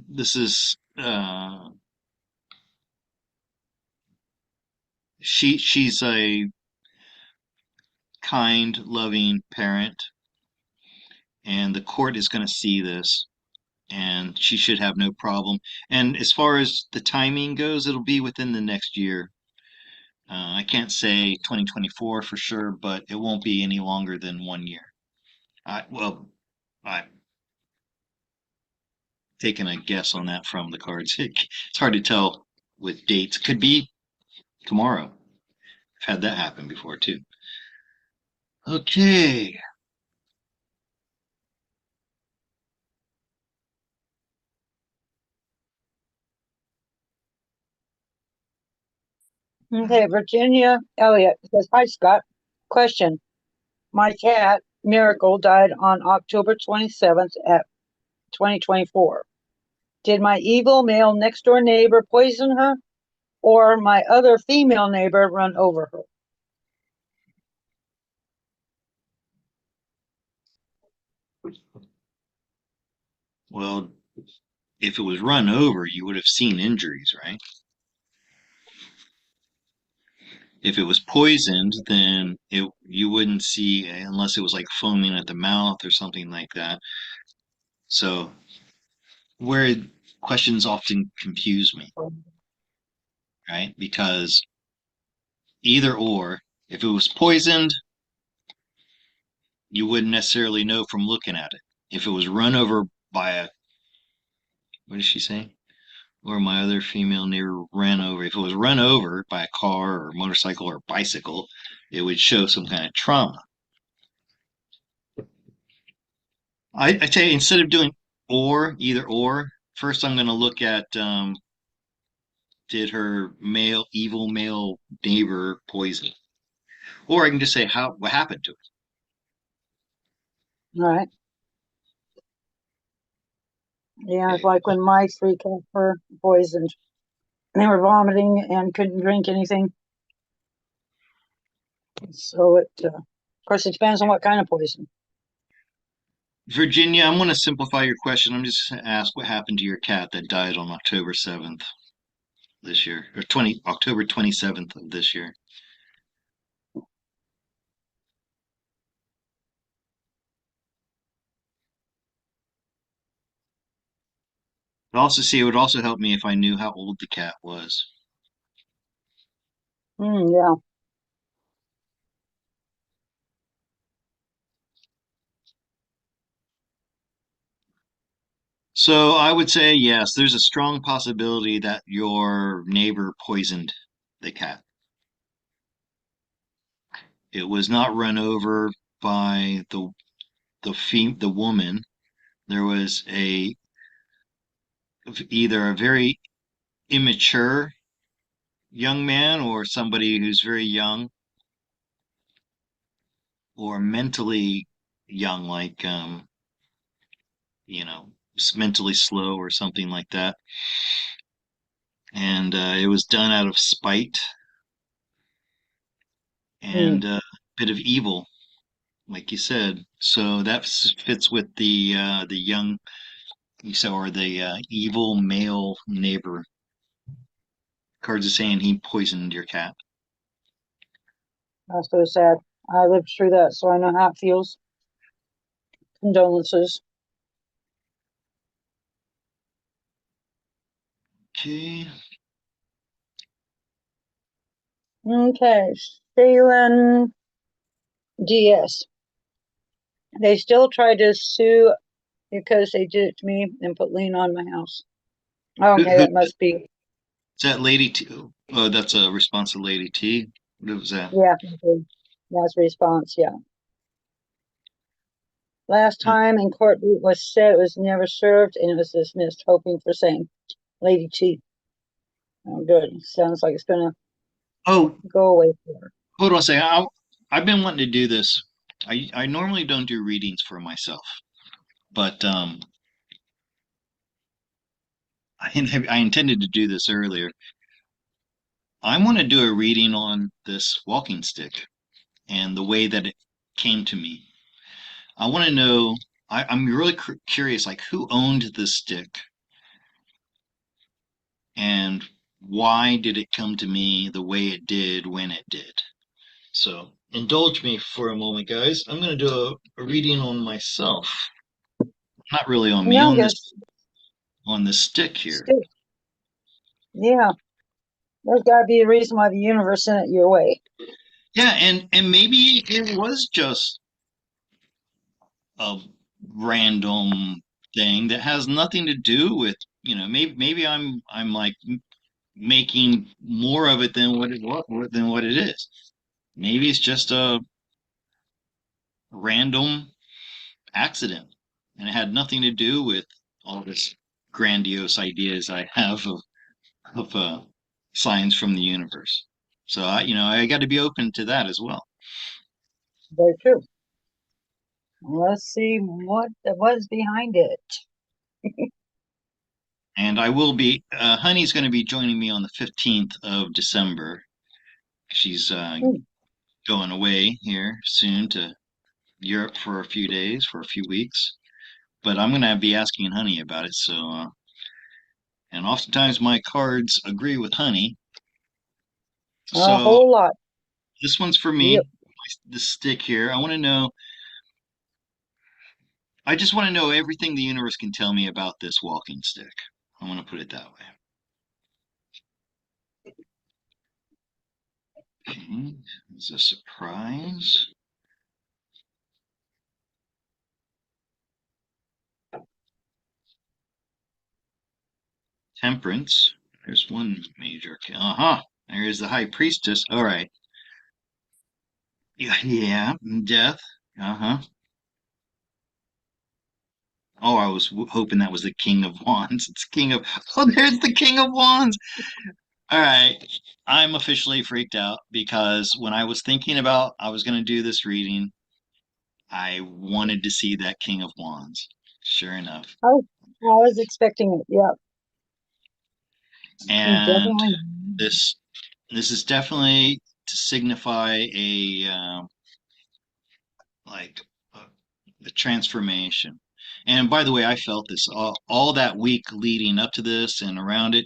This is she's a kind, loving parent, and the court is going to see this, and she should have no problem. And as far as the timing goes, it'll be within the next year. I can't say 2024 for sure, but it won't be any longer than 1 year. Well, I taking a guess on that from the cards. It's hard to tell with dates. Could be tomorrow. I've had that happen before too. Okay. Okay, Virginia Elliott says, hi, Scott. Question. My cat, Miracle, died on October 27th at 2024. Did my evil male next door neighbor poison her, or my other female neighbor run over her? Well, if it was run over, you would have seen injuries, right? If it was poisoned, then you wouldn't see unless it was like foaming at the mouth or something like that. So where questions often confuse me, right? Because either or, if it was poisoned, you wouldn't necessarily know from looking at it. If it was run over by a, what is she saying? or my other female neighbor ran over. If it was run over by a car or motorcycle or bicycle, it would show some kind of trauma. I tell you, instead of doing either or, first I'm going to look at did her evil male neighbor poison? Or I can just say what happened to it. Right. Yeah, it's Okay. like when my three cats were poisoned. They were vomiting and couldn't drink anything. So of course, it depends on what kind of poison. Virginia, I'm going to simplify your question. I'm just going to ask what happened to your cat that died on October 7th this year, or October 27th of this year. It would also help me if I knew how old the cat was. Yeah. So I would say yes, there's a strong possibility that your neighbor poisoned the cat. It was not run over by the woman. There was either a very immature young man or somebody who's very young or mentally young, like mentally slow or something like that. And it was done out of spite Mm. and a bit of evil, like you said. So that fits with the young, you said, or the evil male neighbor. Cards are saying he poisoned your cat. That's so sad. I lived through that, so I know how it feels. Condolences. Okay. Okay, Shaylin DS. They still tried to sue because they did it to me and put lien on my house. Okay, Who that must be, is that, Lady T? Oh, that's a response to Lady T. What was that? yeah, okay. That's response, yeah. Last Uh, time in court it was said it was never served and it was dismissed, hoping for same. Lady T. Oh, good. Sounds like it's gonna oh, go away for her. hold on a second. I've been wanting to do this. I normally don't do readings for myself, but I intended to do this earlier. I want to do a reading on this walking stick and the way that it came to me. I want to know. I'm really curious, like who owned this stick and why did it come to me the way it did when it did. So indulge me for a moment, guys. I'm going to do a reading on myself, not really on me, No, yes, on this stick here. still, yeah. There's gotta be a reason why the universe sent it your way. Yeah, and maybe it was just a random thing that has nothing to do with, maybe I'm like making more of it than what it is. Maybe it's just a random accident and it had nothing to do with all this grandiose ideas I have of signs from the universe. So I got to be open to that as well. Very true. Let's see what was behind it. And I will be, Honey's going to be joining me on the 15th of December. She's Hmm. going away here soon to Europe for a few days, for a few weeks. But I'm going to be asking Honey about it. So, and oftentimes my cards agree with Honey. A So whole lot. this one's for me. Yep. This stick here. I want to know. I just want to know everything the universe can tell me about this walking stick. I want to put it that way. Okay, it's a surprise. Temperance. There's one major. Uh-huh. There's the High Priestess. All right. Yeah, yeah. Death. Uh-huh. Oh, I was hoping that was the King of Wands. It's King of. Oh, there's the King of Wands. All right. I'm officially freaked out because when I was thinking about I was going to do this reading, I wanted to see that King of Wands. Sure enough. Oh, I was expecting it. Yeah, And definitely. this this is definitely to signify a like a transformation. And by the way, I felt this all that week leading up to this and around it.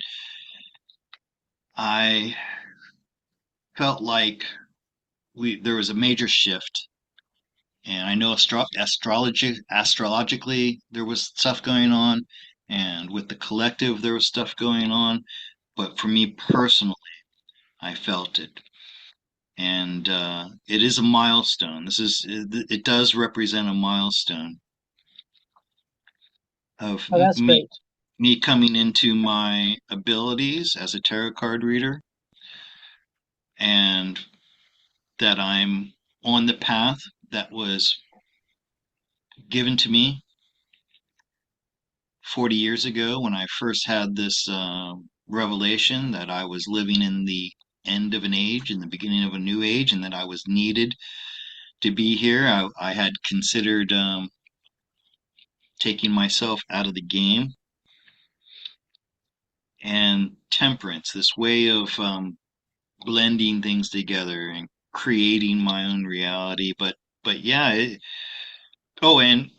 I felt like we there was a major shift, and I know astrologically there was stuff going on, and with the collective there was stuff going on. But for me personally, I felt it, and it is a milestone. It does represent a milestone of Oh, that's great. me coming into my abilities as a tarot card reader, and that I'm on the path that was given to me 40 years ago when I first had this revelation that I was living in the end of an age and the beginning of a new age, and that I was needed to be here. I had considered taking myself out of the game, and temperance, this way of blending things together and creating my own reality. But yeah, oh, and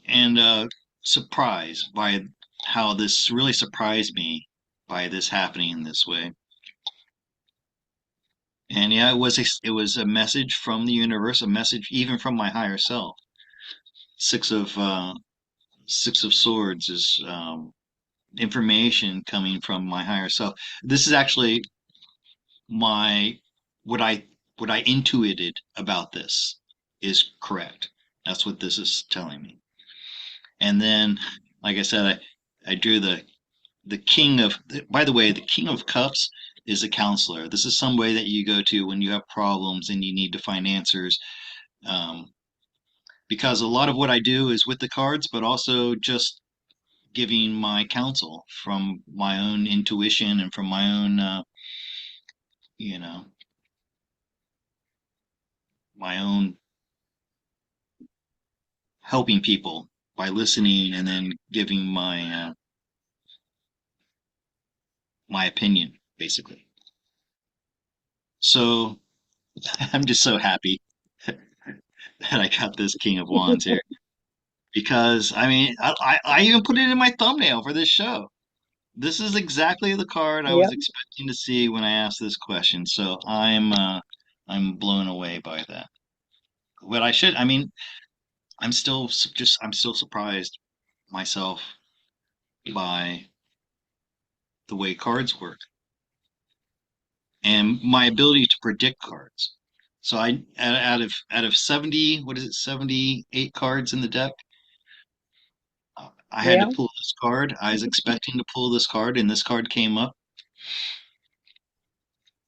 surprise by how this really surprised me by this happening in this way. And yeah, it was a message from the universe, a message even from my higher self. Six of Six of Swords is information coming from my higher self. This is actually my what I what I intuited about this is correct. That's what this is telling me. And then, like I said, I drew the king of. By the way, the King of Cups is a counselor. This is somebody that you go to when you have problems and you need to find answers. Um, because a lot of what I do is with the cards, but also just giving my counsel from my own intuition and from my own, you know, my own helping people by listening and then giving my opinion, basically. So I'm just so happy that I got this King of Wands here because I mean I even put it in my thumbnail for this show. This is exactly the card I was Yep. expecting to see when I asked this question. So I'm blown away by that. What I should, I mean, I'm still surprised myself by the way cards work and my ability to predict cards. So out of 70, what is it, 78 cards in the deck, I had to Yeah. pull this card. I was expecting to pull this card, and this card came up.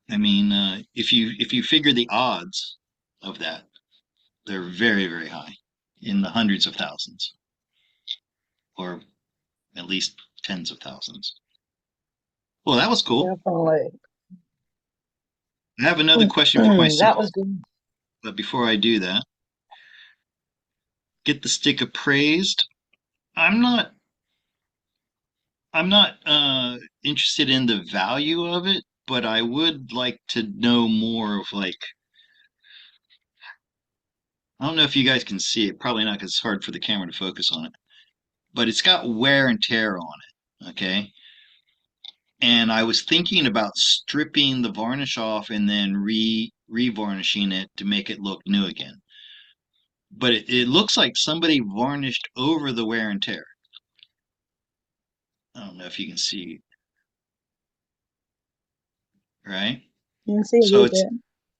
I mean, if you figure the odds of that, they're very, very high, in the hundreds of thousands, or at least tens of thousands. Well, that was cool. Definitely. I have another question for That myself, was good. but before I do that, get the stick appraised. I'm not I'm not interested in the value of it, but I would like to know more of like I don't know if you guys can see it, probably not because it's hard for the camera to focus on it, but it's got wear and tear on it. Okay. And I was thinking about stripping the varnish off and then re-varnishing it to make it look new again. But it looks like somebody varnished over the wear and tear. I don't know if you can see, right? You can see a So little it's bit.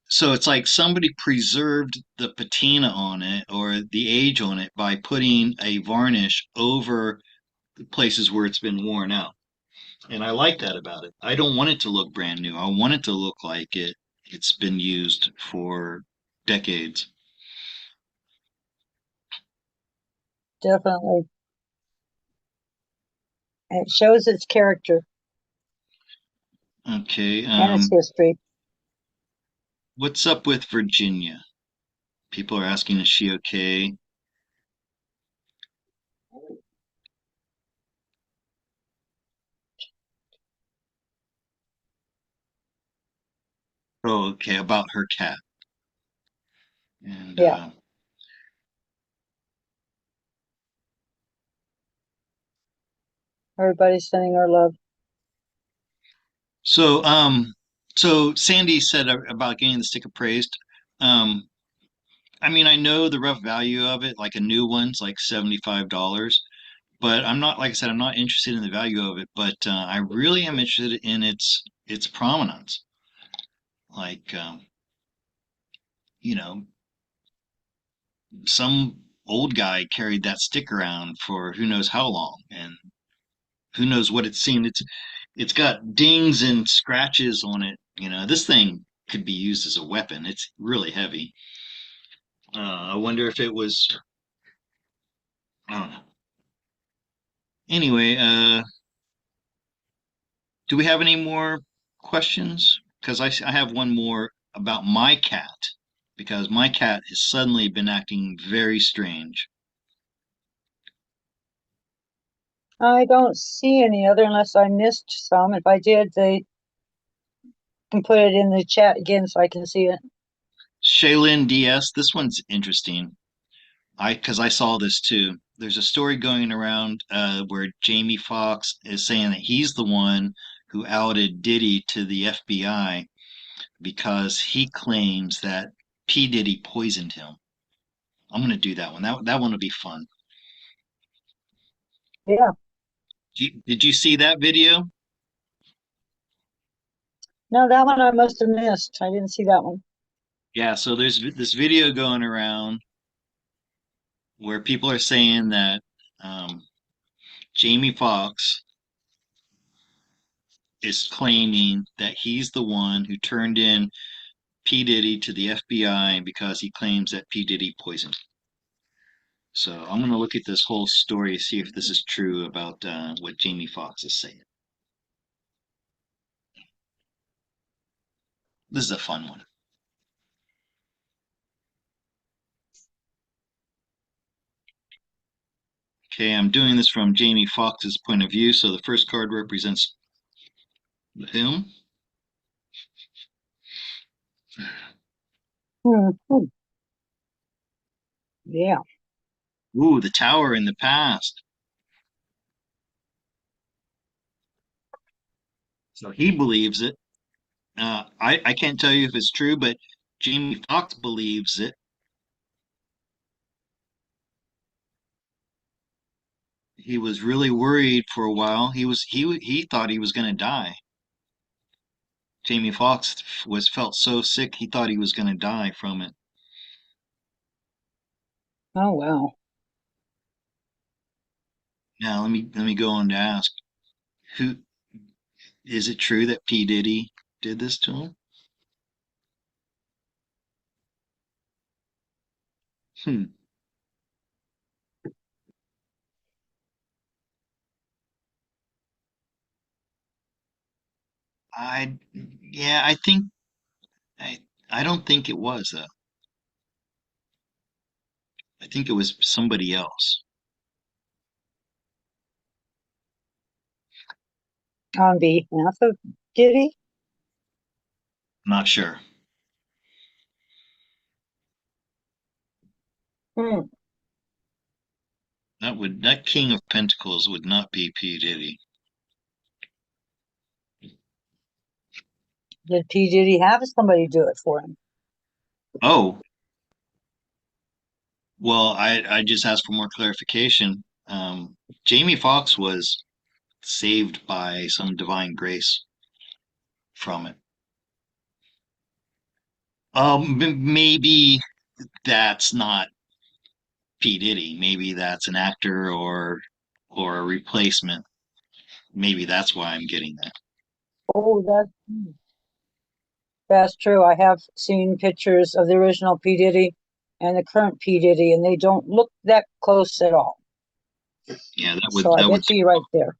so it's like somebody preserved the patina on it or the age on it by putting a varnish over the places where it's been worn out. And I like that about it. I don't want it to look brand new. I want it to look like it's been used for decades. Definitely. And it shows its character Okay, and its history. what's up with Virginia? People are asking, is she okay? Oh, okay, about her cat. And Yeah. Everybody's sending our love. so so Sandy said about getting the stick of praise. Um, I mean, I know the rough value of it, like a new one's like $75, but I'm not, like I said, I'm not interested in the value of it, but I really am interested in its provenance. Like, you know, some old guy carried that stick around for who knows how long, and who knows what it's seen. It's got dings and scratches on it. This thing could be used as a weapon. It's really heavy. I wonder if it was. I don't know. Anyway, do we have any more questions? Because I have one more about my cat, because my cat has suddenly been acting very strange. I don't see any other unless I missed some. If I did, they can put it in the chat again so I can see it. Shaylin DS, this one's interesting. Because I saw this too. There's a story going around where Jamie Foxx is saying that he's the one who outed Diddy to the FBI because he claims that P. Diddy poisoned him. I'm going to do that one. That one will be fun. Yeah. Did you see that video? No, that one I must have missed. I didn't see that one. Yeah, so there's this video going around where people are saying that um, Jamie Foxx is claiming that he's the one who turned in P. Diddy to the FBI because he claims that P. Diddy poisoned. So I'm going to look at this whole story, see if this is true about what Jamie Foxx is saying. This is a fun one. Okay, I'm doing this from Jamie Foxx's point of view. So the first card represents him. Hmm. Yeah. Ooh, the tower in the past. So he believes it. I can't tell you if it's true, but Jamie Foxx believes it. He was really worried for a while. He thought he was going to die. Jamie Foxx was felt so sick he thought he was going to die from it. Oh, wow. Now let me go on to ask, who is it true that P. Diddy did this to him? Hmm. I yeah, I I don't think it was though. I think it was somebody else. On behalf of Diddy? I'm not sure. Hmm. That King of Pentacles would not be P. Diddy. Did P. Diddy have somebody do it for him? Oh, well, I just asked for more clarification. Jamie Foxx was saved by some divine grace from it. Maybe that's not P. Diddy. Maybe that's an actor or a replacement. maybe that's why I'm getting that. Oh, that's true. I have seen pictures of the original P. Diddy and the current P. Diddy, and they don't look that close at all. Yeah, So I that would. bet you're right there.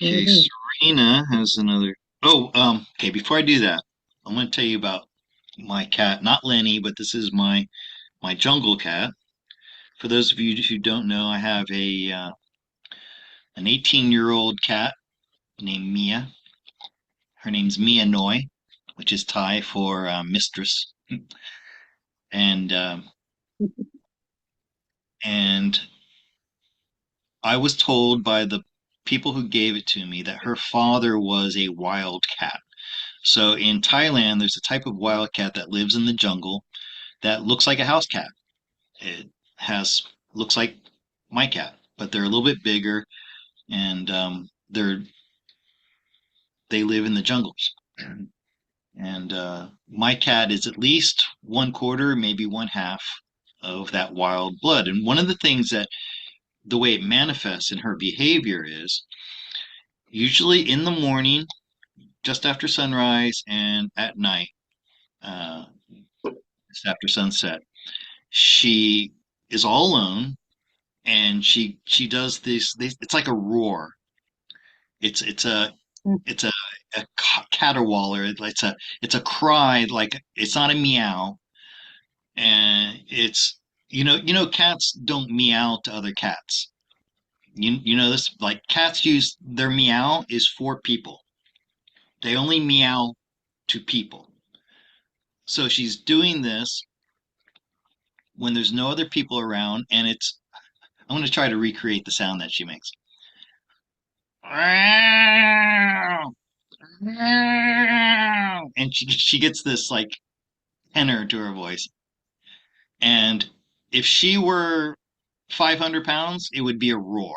Okay, Hmm. Serena has another. Oh, okay, before I do that, I'm going to tell you about my cat, not Lenny, but this is my jungle cat. For those of you who don't know, I have a an 18-year-old cat named Mia. Her name's Mia Noi, which is Thai for mistress. And and I was told by the people who gave it to me that her father was a wild cat. So in Thailand, there's a type of wild cat that lives in the jungle that looks like a house cat. It has looks like my cat, but they're a little bit bigger, and they live in the jungles. And my cat is at least one quarter, maybe one half of that wild blood. And one of the things that the way it manifests in her behavior is usually in the morning, just after sunrise, and at night, uh, just after sunset. She is all alone, and she does this. It's like a roar. It's a it's a caterwauler. It's a cry. Like it's not a meow, and it's cats don't meow to other cats. You know this, like cats use their meow is for people. They only meow to people. So she's doing this when there's no other people around, and it's I'm going to try to recreate the sound that she makes. And she gets this like tenor to her voice. And if she were 500 pounds, it would be a roar.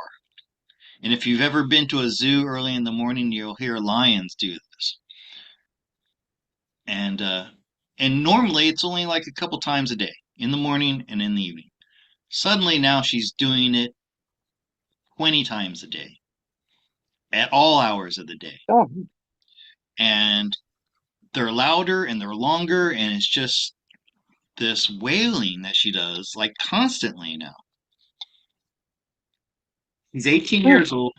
And if you've ever been to a zoo early in the morning, you'll hear lions do this. And and normally it's only like a couple times a day, in the morning and in the evening. Suddenly now she's doing it 20 times a day at all hours of the day. Oh, And they're louder and they're longer, and it's just this wailing that she does like constantly now. She's 18 hmm. years old,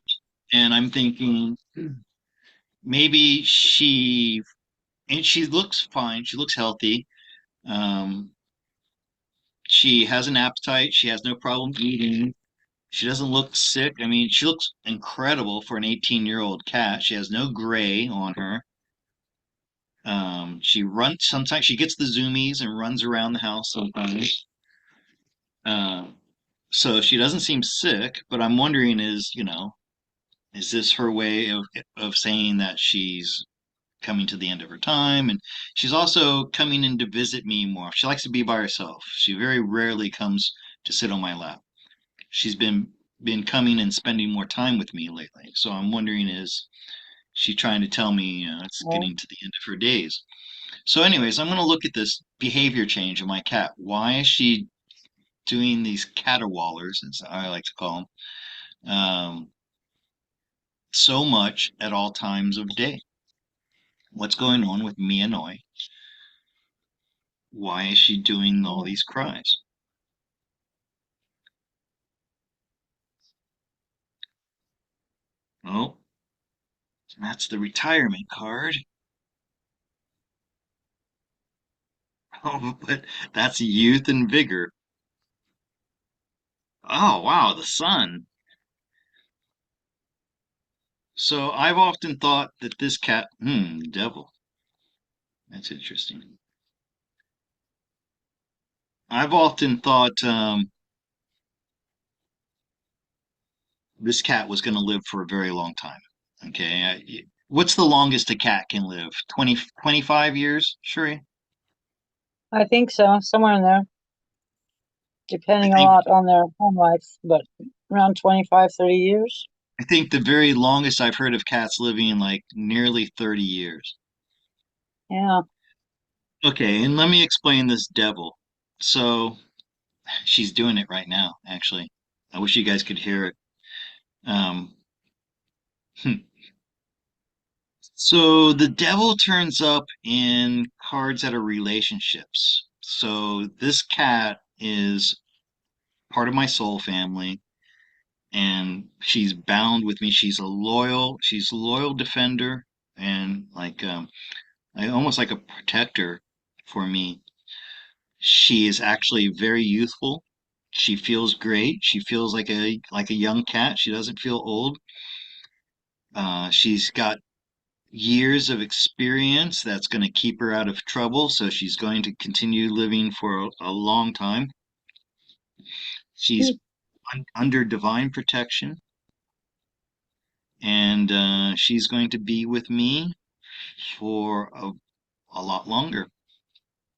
and I'm thinking maybe and she looks fine. She looks healthy. Um, she has an appetite. She has no problem eating. She doesn't look sick. I mean, she looks incredible for an 18-year-old cat. She has no gray on her. She runs sometimes. She gets the zoomies and runs around the house sometimes. Um, so she doesn't seem sick, but I'm wondering is this her way of saying that she's coming to the end of her time? And she's also coming in to visit me more. She likes to be by herself. She very rarely comes to sit on my lap. She's been coming and spending more time with me lately. So I'm wondering, is she trying to tell me it's Oh, getting to the end of her days? So anyways, I'm going to look at this behavior change of my cat. Why is she doing these caterwaulers, as I like to call them, so much at all times of day? What's going on with Mia Noi? Why is she doing all oh. these cries? Oh, that's the retirement card. Oh, but that's youth and vigor. Oh, wow, the sun. So I've often thought that this cat, devil. That's interesting. I've often thought this cat was going to live for a very long time. Okay. What's the longest a cat can live? 25 years, Sheree? I think so, somewhere in there, I depending a think lot on their home life, but around 25, 30 years. I think the very longest I've heard of cats living in like nearly 30 years. Yeah. Okay, and let me explain this devil. So she's doing it right now, actually. I wish you guys could hear it. Hmm. So the devil turns up in cards that are relationships. So this cat is part of my soul family, and she's bound with me. She's a loyal defender, and I almost like a protector for me. She is actually very youthful. She feels great. She feels like a young cat. She doesn't feel old. She's got years of experience that's going to keep her out of trouble, so she's going to continue living for a long time. She's under divine protection, and she's going to be with me for a lot longer.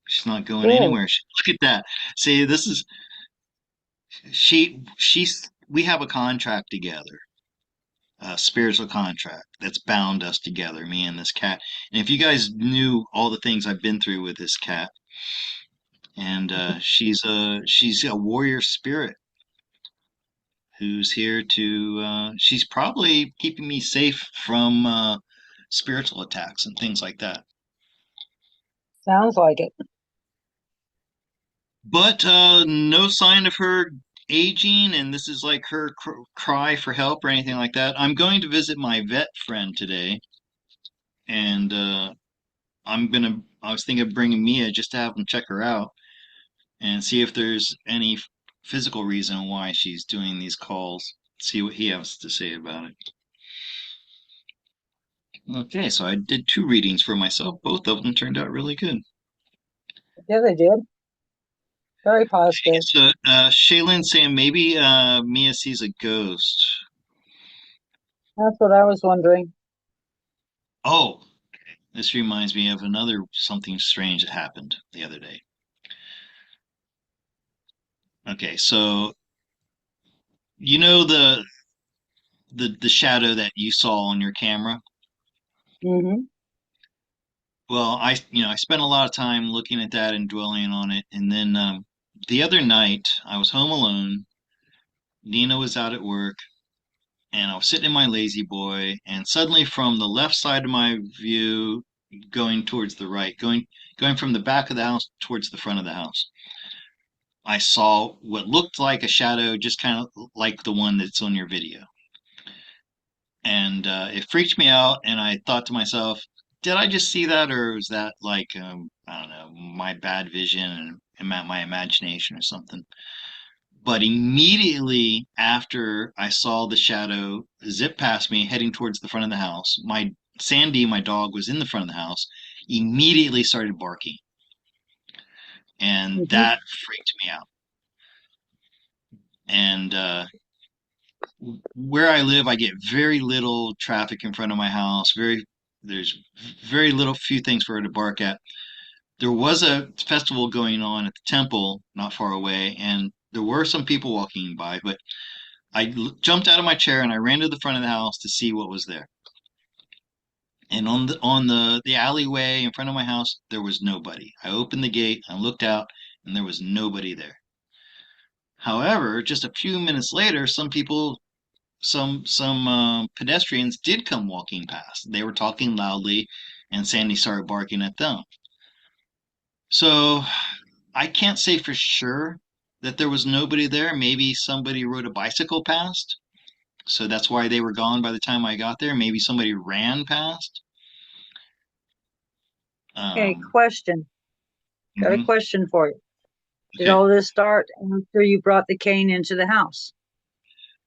She's not going Good. anywhere. Look at that. See, this is she's we have a contract together, a spiritual contract that's bound us together, me and this cat. And if you guys knew all the things I've been through with this cat, and she's a warrior spirit who's here to she's probably keeping me safe from spiritual attacks and things like that. Sounds like it. But no sign of her aging, and this is like her cry for help or anything like that. I'm going to visit my vet friend today, and I was thinking of bringing Mia just to have him check her out and see if there's any physical reason why she's doing these calls. See what he has to say about it. Okay, so I did two readings for myself. Both of them turned out really good. Yeah, they did. Very positive. So, Shaylin saying maybe Mia sees a ghost. That's what I was wondering. Oh, this reminds me of another something strange that happened the other day. Okay, so you know the shadow that you saw on your camera? Mm-hmm. Well, I spent a lot of time looking at that and dwelling on it, and then the other night I was home alone. Nina was out at work, and I was sitting in my lazy boy, and suddenly from the left side of my view, going towards the right, going from the back of the house towards the front of the house, I saw what looked like a shadow, just kind of like the one that's on your video. And it freaked me out, and I thought to myself, did I just see that, or was that like I don't know, my bad vision and my imagination or something? But immediately after I saw the shadow zip past me, heading towards the front of the house, my Sandy, my dog, was in the front of the house, immediately started barking, and Mm-hmm. that freaked me out. And where I live, I get very little traffic in front of my house. There's very little few things for her to bark at. There was a festival going on at the temple not far away, and there were some people walking by, but jumped out of my chair and I ran to the front of the house to see what was there. And on the alleyway in front of my house, there was nobody. I opened the gate, I looked out, and there was nobody there. However, just a few minutes later, some pedestrians did come walking past. They were talking loudly, and Sandy started barking at them. So I can't say for sure that there was nobody there. Maybe somebody rode a bicycle past, so that's why they were gone by the time I got there. Maybe somebody ran past. Okay, Um, question. Got a mhm. question for you. Did Okay. all this start after you brought the cane into the house?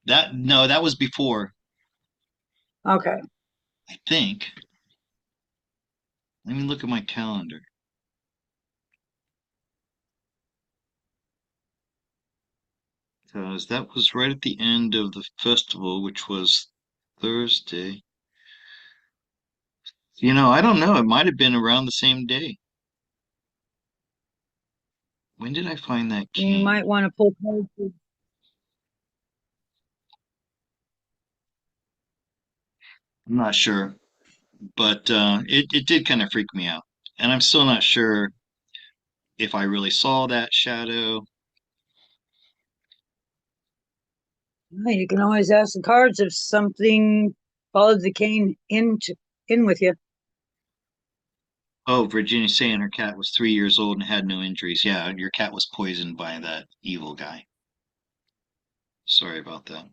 That no, that was before, Okay. I think. Let me look at my calendar. Because that was right at the end of the festival, which was Thursday. I don't know. It might have been around the same day. When did I find that You cane? might want to pull cards. I'm not sure, but it did kind of freak me out. And I'm still not sure if I really saw that shadow. You can always ask the cards if something followed the cane in with you. Oh, Virginia's saying her cat was 3 years old and had no injuries. Yeah, your cat was poisoned by that evil guy. Sorry about that.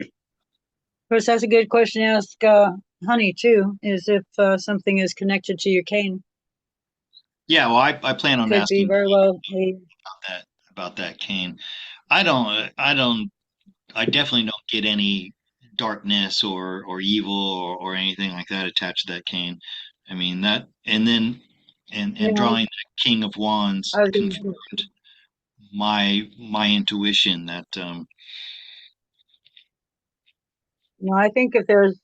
Of course, that's a good question to ask Honey too. Is if something is connected to your cane, Yeah, well, I plan on could be asking very well. about that cane. I don't I definitely don't get any darkness or evil or anything like that attached to that cane. I mean that, and then You and know, drawing the King of Wands I was confirmed my intuition that I think if there's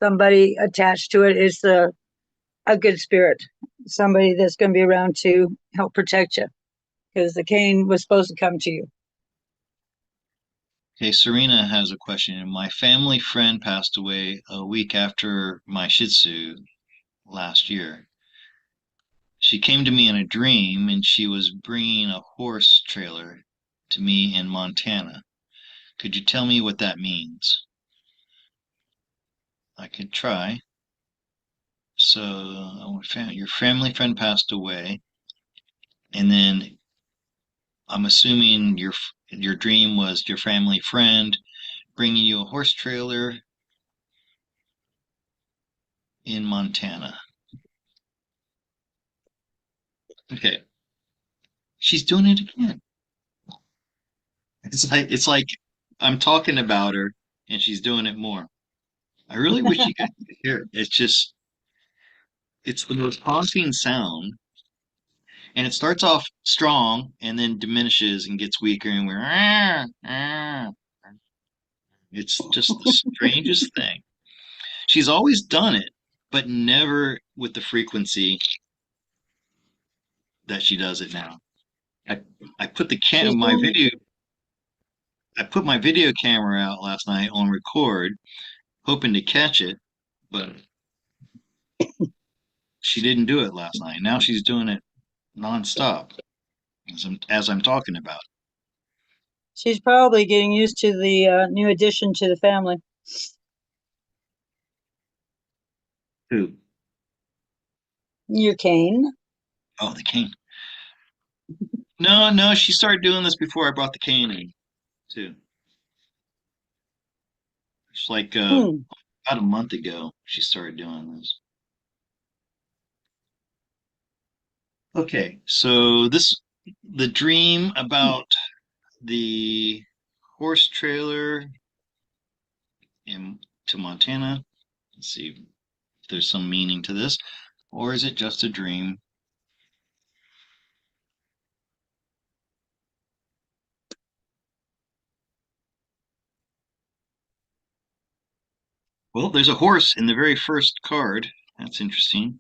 somebody attached to it, it's a good spirit, somebody that's going to be around to help protect you, because the cane was supposed to come to you. okay, Serena has a question. My family friend passed away a week after my Shih Tzu last year. She came to me in a dream and she was bringing a horse trailer to me in Montana. Could you tell me what that means? I could try. So, your family friend passed away, and then I'm assuming your dream was your family friend bringing you a horse trailer in Montana. Okay, she's doing it again. It's like I'm talking about her and she's doing it more. I really wish you guys could hear it. It's the most haunting sound, and it starts off strong and then diminishes and gets weaker, and we're it's just the strangest thing. She's always done it, but never with the frequency that she does it now. I I put the She's cam my doing video I put my video camera out last night on record, hoping to catch it, but she didn't do it last night. Now she's doing it nonstop as I'm talking about. She's probably getting used to the new addition to the family. Who? Your cane. Oh, the cane. No, no, she started doing this before I brought the cane in, too. It's like Hmm. about a month ago she started doing this. Okay, so the dream about the horse trailer in to Montana. Let's see if there's some meaning to this, or is it just a dream? Well, there's a horse in the very first card. That's interesting.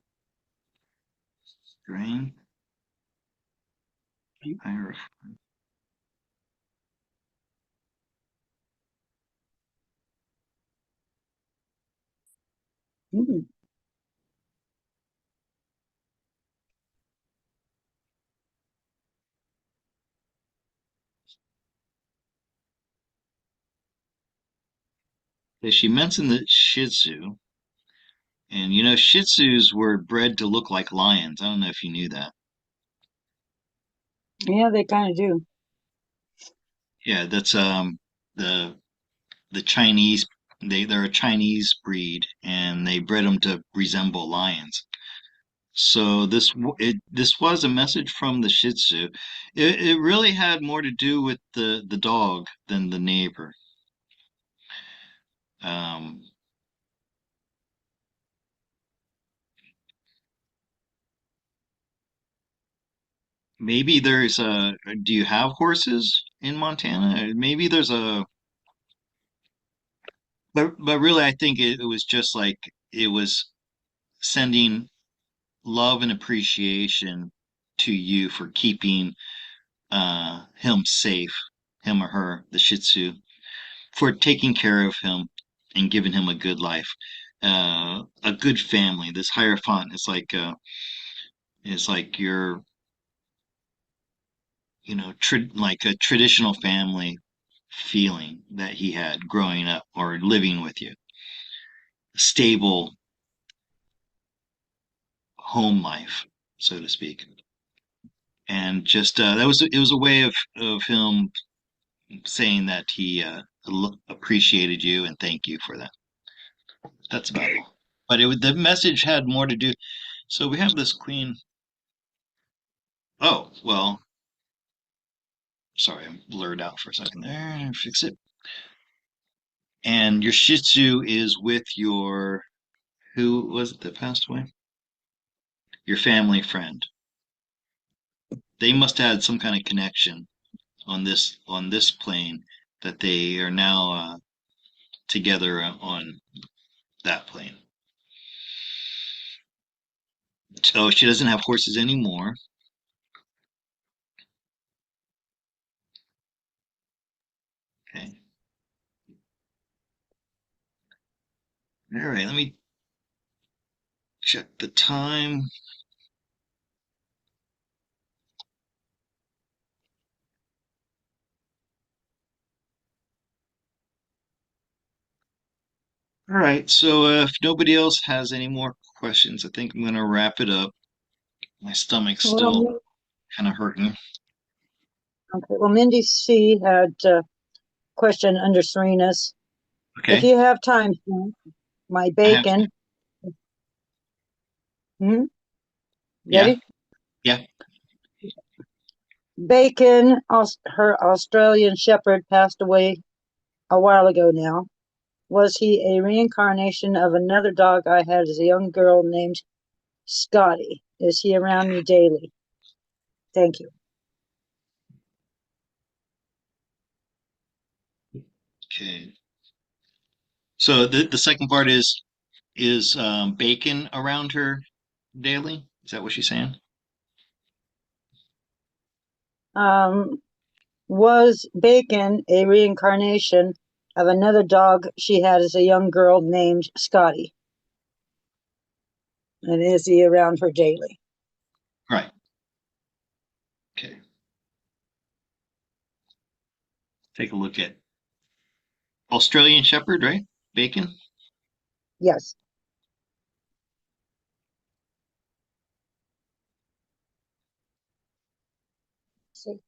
Drain. Hierophant. Hmm. She mentioned the Shih Tzu, and Shih Tzus were bred to look like lions. I don't know if you knew that. Yeah, they kind of do. Yeah, that's the the Chinese. They're a Chinese breed, and they bred them to resemble lions. So this was a message from the Shih Tzu. It really had more to do with the dog than the neighbor. Um, maybe there's a. Do you have horses in Montana? Maybe there's a. But really, I think it was just like it was sending love and appreciation to you for keeping him safe, him or her, the Shih Tzu, for taking care of him and giving him a good life, a good family. This Hierophant is like your like a traditional family feeling that he had growing up or living with you. Stable home life, so to speak. And just it was a way of him saying that he appreciated you and thank you for that. That's about all. But the message had more to do. So we have this queen. Oh, well, sorry, I blurred out for a second there. Fix it. And your Shih Tzu is with your, who was it that passed away? Your family friend. They must have had some kind of connection on this plane that they are now together on that plane. So she doesn't have horses anymore. Okay. All right, let me check the time. All right, so if nobody else has any more questions, I think I'm going to wrap it up. My stomach's still Well, kind of hurting. okay. Well, Mindy C had a question under Serena's. If Okay. you have time, my I have, bacon. Hmm? yeah, Ready? yeah. Bacon, her Australian Shepherd, passed away a while ago now. Was he a reincarnation of another dog I had as a young girl named Scotty? Is he around me daily? Thank you. Okay. So the second part is bacon around her daily? Is that what she's saying? Um, was Bacon a reincarnation of another dog she had as a young girl named Scotty? And is he around her daily? Right. Okay. Take a look at Australian Shepherd, right? Bacon. Yes. See.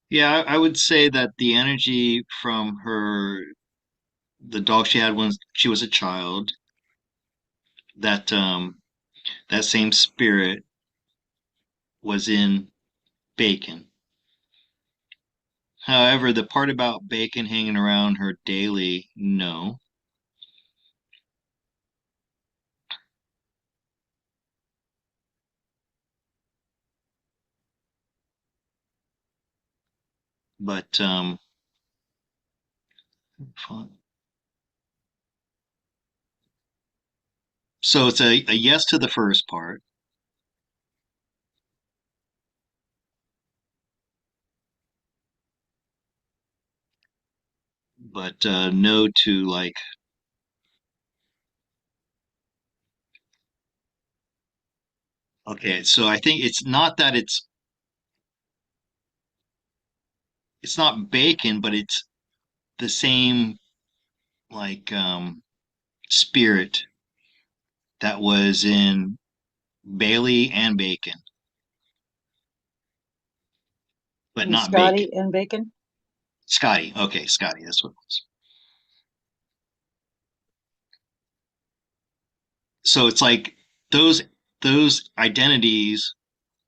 Yeah, I would say that the energy from the dog she had when she was a child, that that same spirit was in Bacon. However, the part about Bacon hanging around her daily, no. But so it's a yes to the first part, but no to like, okay, so I think it's not that it's not Bacon, but it's the same like spirit that was in Bailey and Bacon, but And not Bacon. Scotty and Bacon? Scotty. Okay, Scotty, that's what it was. So it's like those those identities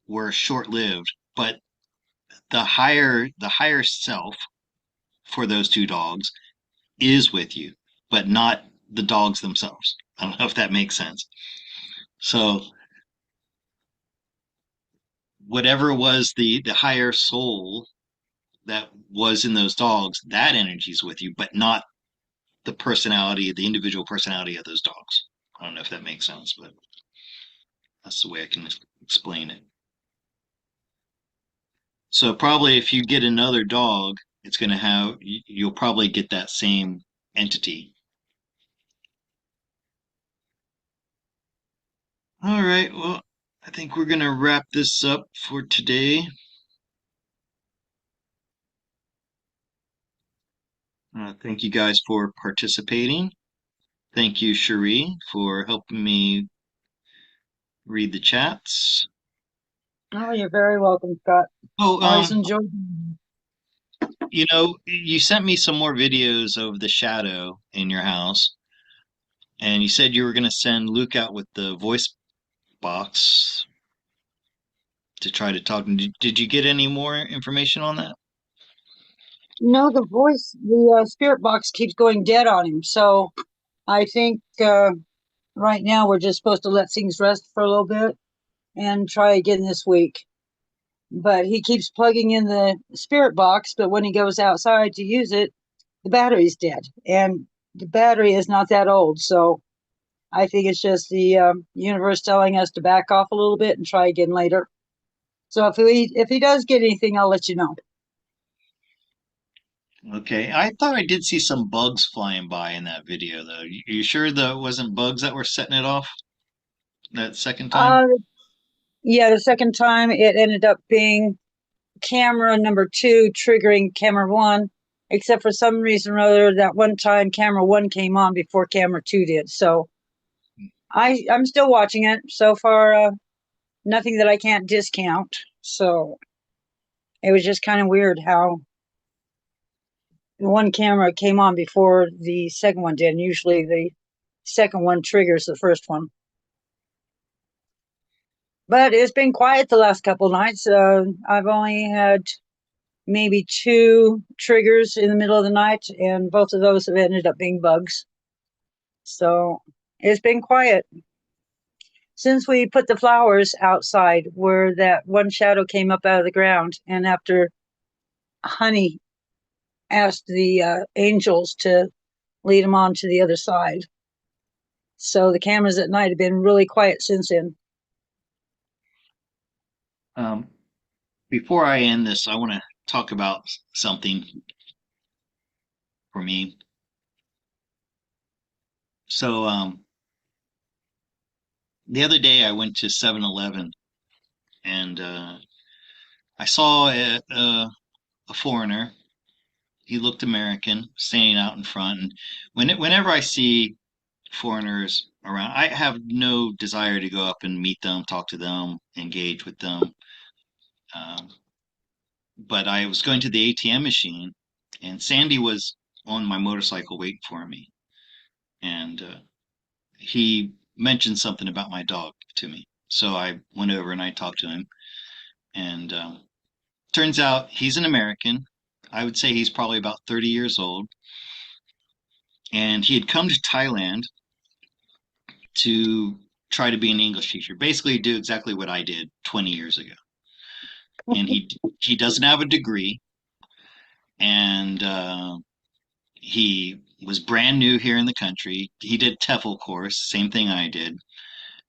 were short-lived, but the higher self for those two dogs is with you, but not the dogs themselves. I don't know if that makes sense. So whatever was the higher soul that was in those dogs, that energy's with you, but not the personality, the individual personality of those dogs. I don't know if that makes sense, but that's the way I can explain it. So probably if you get another dog, it's going to have, you'll probably get that same entity. All right, well, I think we're going to wrap this up for today. Thank you guys for participating. Thank you, Cherie, for helping me read the chats. Oh, you're very welcome, Scott. Oh, Always enjoyed. you sent me some more videos of the shadow in your house, and you said you were going to send Luke out with the voice box to try to talk. Did you get any more information on that? No, the spirit box keeps going dead on him. So I think right now we're just supposed to let things rest for a little bit and try again this week. But he keeps plugging in the spirit box, but when he goes outside to use it, the battery's dead. And the battery is not that old. So I think it's just the universe telling us to back off a little bit and try again later. So if he does get anything, I'll let you know. Okay, I thought I did see some bugs flying by in that video, though. You sure that wasn't bugs that were setting it off that second time? Yeah, the second time it ended up being camera number 2 triggering camera 1, except for some reason or other that one time camera 1 came on before camera 2 did. So I'm still watching it. So far, nothing that I can't discount. So it was just kind of weird how the one camera came on before the second one did. And usually the second one triggers the first one. But it's been quiet the last couple of nights. I've only had maybe 2 triggers in the middle of the night, and both of those have ended up being bugs. So it's been quiet. Since we put the flowers outside where that one shadow came up out of the ground, and after Honey asked the angels to lead him on to the other side. So the cameras at night have been really quiet since then. Before I end this, I want to talk about something for me. So, the other day I went to 7-Eleven and I saw a foreigner. He looked American, standing out in front. And whenever I see foreigners around, I have no desire to go up and meet them, talk to them, engage with them. Um, but I was going to the ATM machine, and Sandy was on my motorcycle waiting for me. And he mentioned something about my dog to me. So I went over and I talked to him. And turns out he's an American. I would say he's probably about 30 years old. And he had come to Thailand to try to be an English teacher, basically do exactly what I did 20 years ago. And he doesn't have a degree, and he was brand new here in the country. He did TEFL course, same thing I did,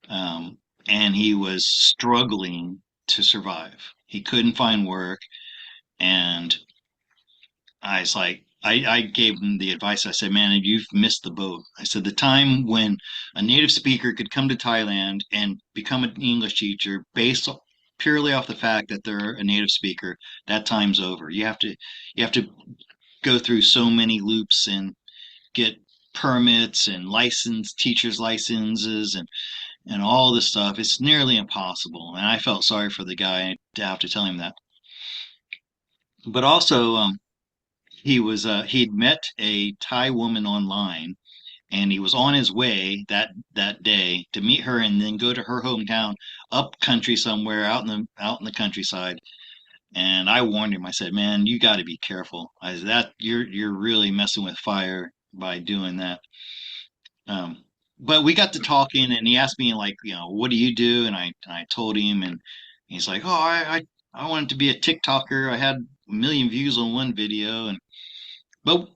and he was struggling to survive. He couldn't find work, and I was like, I gave him the advice. I said, man, you've missed the boat. I said, the time when a native speaker could come to Thailand and become an English teacher based purely off the fact that they're a native speaker, that time's over. You have to go through so many loops and get permits and license teachers licenses and all this stuff. It's nearly impossible. And I felt sorry for the guy to have to tell him that. But also, he'd met a Thai woman online, and he was on his way that day to meet her and then go to her hometown up country somewhere out in the countryside. And I warned him. I said, man, you got to be careful. I said, that you're really messing with fire by doing that. But we got to talking, and he asked me, like, what do you do? And I told him, and he's like, oh, I wanted to be a TikToker. I had a million views on one video, but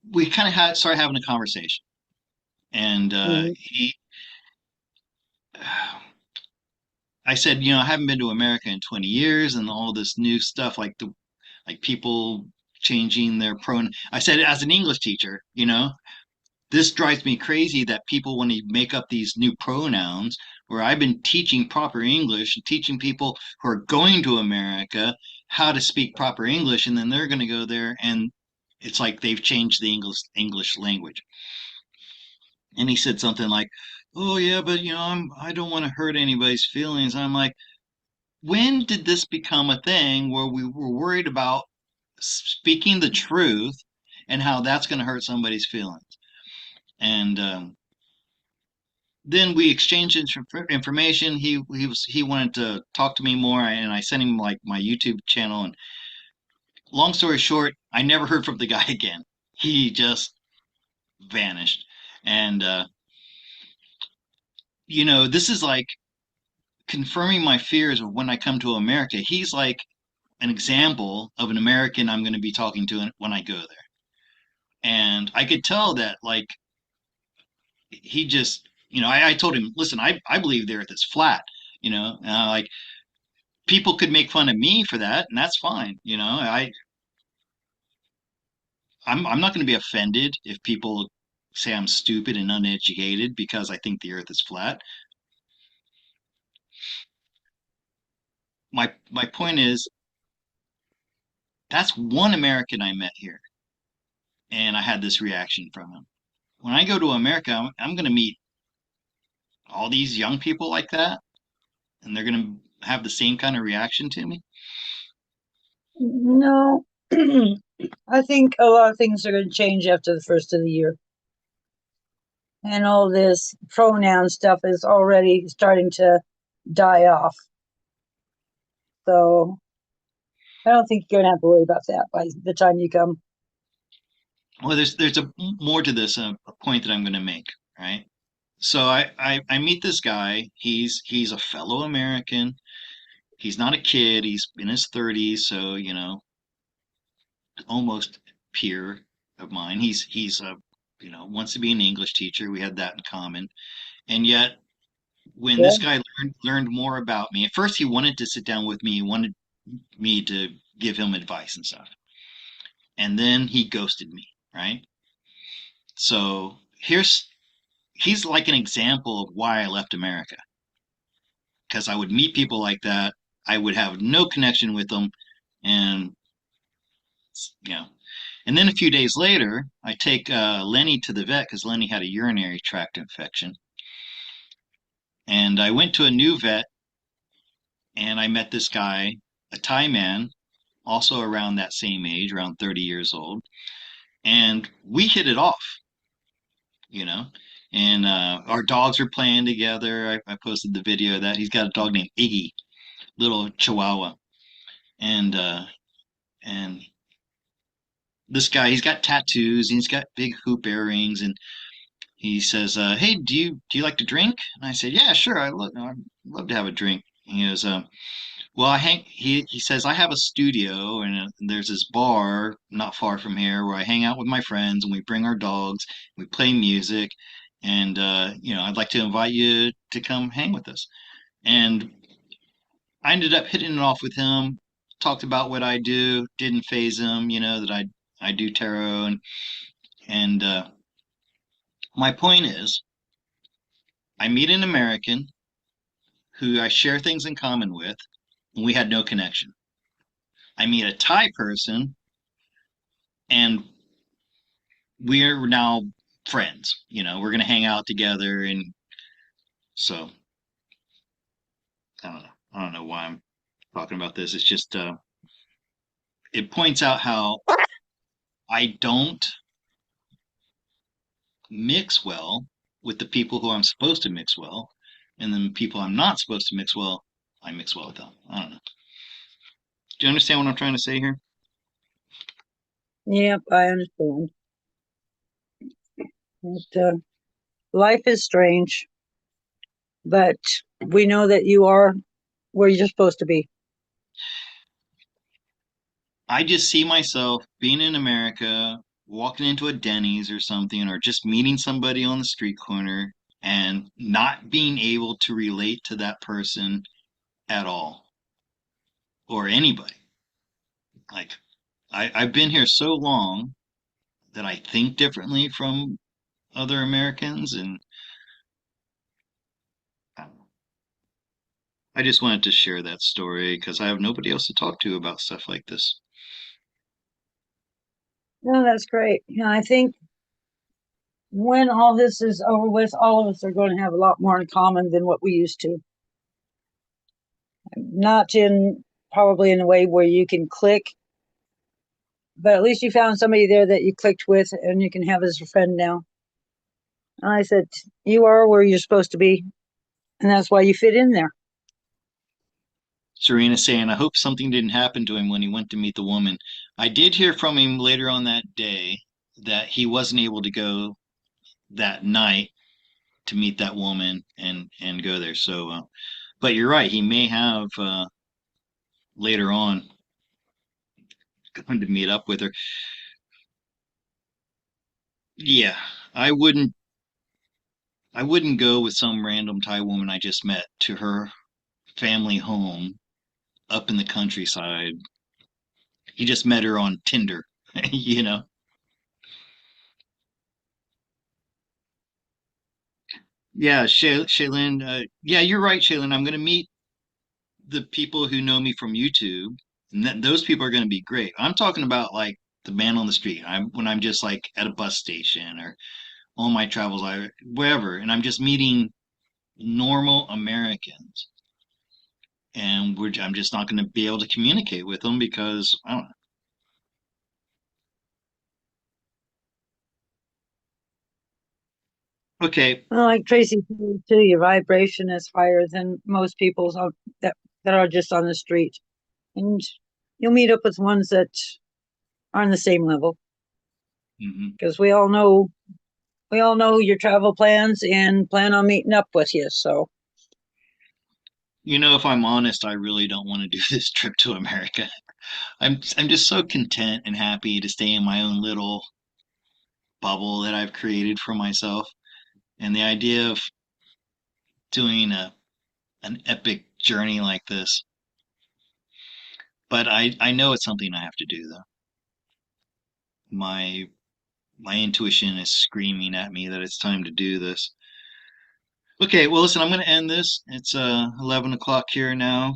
we kind of started having a conversation, and Mhm. I said, I haven't been to America in 20 years, and all this new stuff like people changing their pronoun. I said, as an English teacher, this drives me crazy that people want to make up these new pronouns where I've been teaching proper English and teaching people who are going to America how to speak proper English, and then they're going to go there and it's like they've changed the English language. And he said something like, "Oh yeah, but I don't want to hurt anybody's feelings." I'm like, when did this become a thing where we were worried about speaking the truth and how that's going to hurt somebody's feelings? And then we exchanged information. He wanted to talk to me more, and I sent him like my YouTube channel. And long story short, I never heard from the guy again. He just vanished. And this is like confirming my fears of when I come to America. He's like an example of an American I'm going to be talking to when I go there. And I could tell that like he just, I told him, listen, I believe the earth is flat, like people could make fun of me for that, and that's fine. I'm not going to be offended if people say I'm stupid and uneducated because I think the earth is flat. My point is that's one American I met here, and I had this reaction from him. When I go to America, I'm going to meet all these young people like that, and they're going to have the same kind of reaction to me. No, I think a lot of things are going to change after the first of the year. And all this pronoun stuff is already starting to die off. So I don't think you're going to have to worry about that by the time you come. Well, there's a more to this, a point that I'm going to make, right? So I meet this guy. He's a fellow American. He's not a kid. He's in his 30s, so almost peer of mine. He's a wants to be an English teacher. We had that in common. And yet, when Yeah. this guy learned more about me, at first he wanted to sit down with me. He wanted me to give him advice and stuff. And then he ghosted me, right? So he's like an example of why I left America. Because I would meet people like that, I would have no connection with them, and you know. And then a few days later, I take Lenny to the vet because Lenny had a urinary tract infection, and I went to a new vet, and I met this guy, a Thai man, also around that same age, around 30 years old, and we hit it off, you know. And our dogs are playing together. I posted the video of that. He's got a dog named Iggy, little Chihuahua, and and this guy, he's got tattoos, and he's got big hoop earrings, and he says, "Hey, do you like to drink?" And I said, "Yeah, sure. I'd love to have a drink." And he goes, "Well, I hang." He says, "I have a studio, and there's this bar not far from here where I hang out with my friends, and we bring our dogs, we play music, and I'd like to invite you to come hang with us." And I ended up hitting it off with him. Talked about what I do. Didn't phase him, that I do tarot and my point is, I meet an American who I share things in common with, and we had no connection. I meet a Thai person, and we're now friends. We're going to hang out together. And so, I don't know. I don't know why I'm talking about this. It's just, it points out how I don't mix well with the people who I'm supposed to mix well. And then people I'm not supposed to mix well, I mix well with them. I don't know. Do you understand what I'm trying to say here? Yep, I understand. But, life is strange, but we know that you are where you're supposed to be. I just see myself being in America walking into a Denny's or something, or just meeting somebody on the street corner and not being able to relate to that person at all or anybody. Like I've been here so long that I think differently from other Americans, and I don't know. I just wanted to share that story because I have nobody else to talk to about stuff like this. No, that's great. I think when all this is over with, all of us are going to have a lot more in common than what we used to. Not in probably in a way where you can click, but at least you found somebody there that you clicked with and you can have as a friend now. And I said, you are where you're supposed to be, and that's why you fit in there. Serena saying, I hope something didn't happen to him when he went to meet the woman. I did hear from him later on that day that he wasn't able to go that night to meet that woman and go there. So, but you're right. He may have later on going to meet up with her. Yeah, I wouldn't. I wouldn't go with some random Thai woman I just met to her family home up in the countryside. He just met her on Tinder, you know. Yeah, Shaylin. Yeah, you're right, Shaylin. I'm going to meet the people who know me from YouTube, and those people are going to be great. I'm talking about like the man on the street. I'm when I'm just like at a bus station or on my travels, wherever, and I'm just meeting normal Americans, and I'm just not going to be able to communicate with them because I don't know. Okay, Well, like Tracy said too, your vibration is higher than most people's that that are just on the street, and you'll meet up with ones that are on the same level hmm. because we all know your travel plans and plan on meeting up with you. So You know, if I'm honest, I really don't want to do this trip to America. I'm just so content and happy to stay in my own little bubble that I've created for myself. And the idea of doing an epic journey like this, but I know it's something I have to do though. My my intuition is screaming at me that it's time to do this. Okay, well listen, I'm going to end this. It's 11 o'clock here now,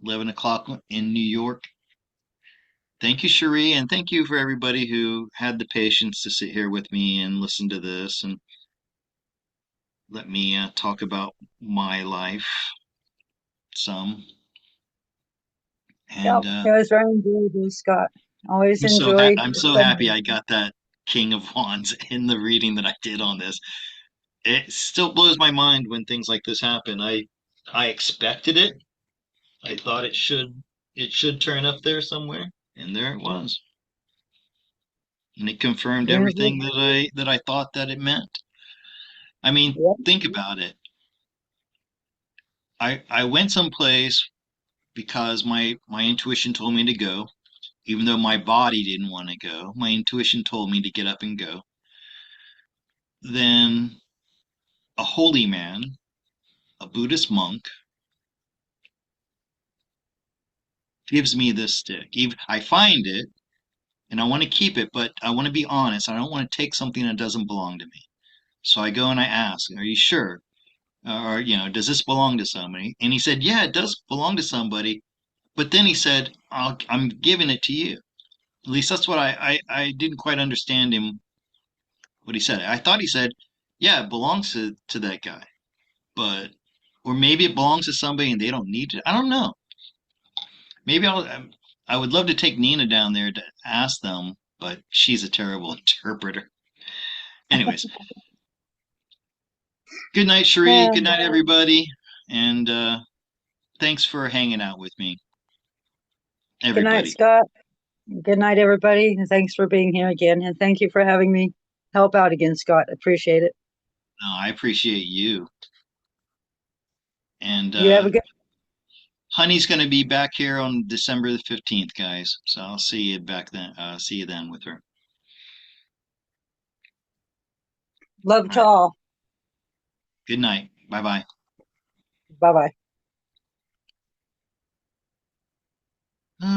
11 o'clock in New York. Thank you, Cherie, and thank you for everybody who had the patience to sit here with me and listen to this and let me talk about my life some. yep, And it was very enjoyable, Scott. Always enjoy I'm so happy spending. I got that King of Wands in the reading that I did on this. It still blows my mind when things like this happen. I expected it. I thought it should turn up there somewhere, and there it was. And it confirmed Yes, everything that I thought that it meant. I mean, yep. think about it. I went someplace because my intuition told me to go, even though my body didn't want to go. My intuition told me to get up and go. Then a holy man, a Buddhist monk, gives me this stick. Even I find it and I want to keep it, but I want to be honest. I don't want to take something that doesn't belong to me. So I go and I ask, "Are you sure? Or, does this belong to somebody?" And he said, "Yeah, it does belong to somebody." But then he said, I'm giving it to you. At least that's what I didn't quite understand him, what he said. I thought he said, yeah, it belongs to that guy. But, or maybe it belongs to somebody and they don't need it. I don't know. Maybe I would love to take Nina down there to ask them, but she's a terrible interpreter. Anyways, good night, Cherie. Good And night, everybody. And thanks for hanging out with me, good night, everybody. Scott. Good night, everybody. And thanks for being here again. And thank you for having me help out again, Scott. Appreciate it. I appreciate you. And You have a good Honey's going to be back here on December the 15th, guys. So I'll see you back then. See you then with her. Love to All right. all. Good night. Bye bye. Bye bye.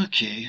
Okay.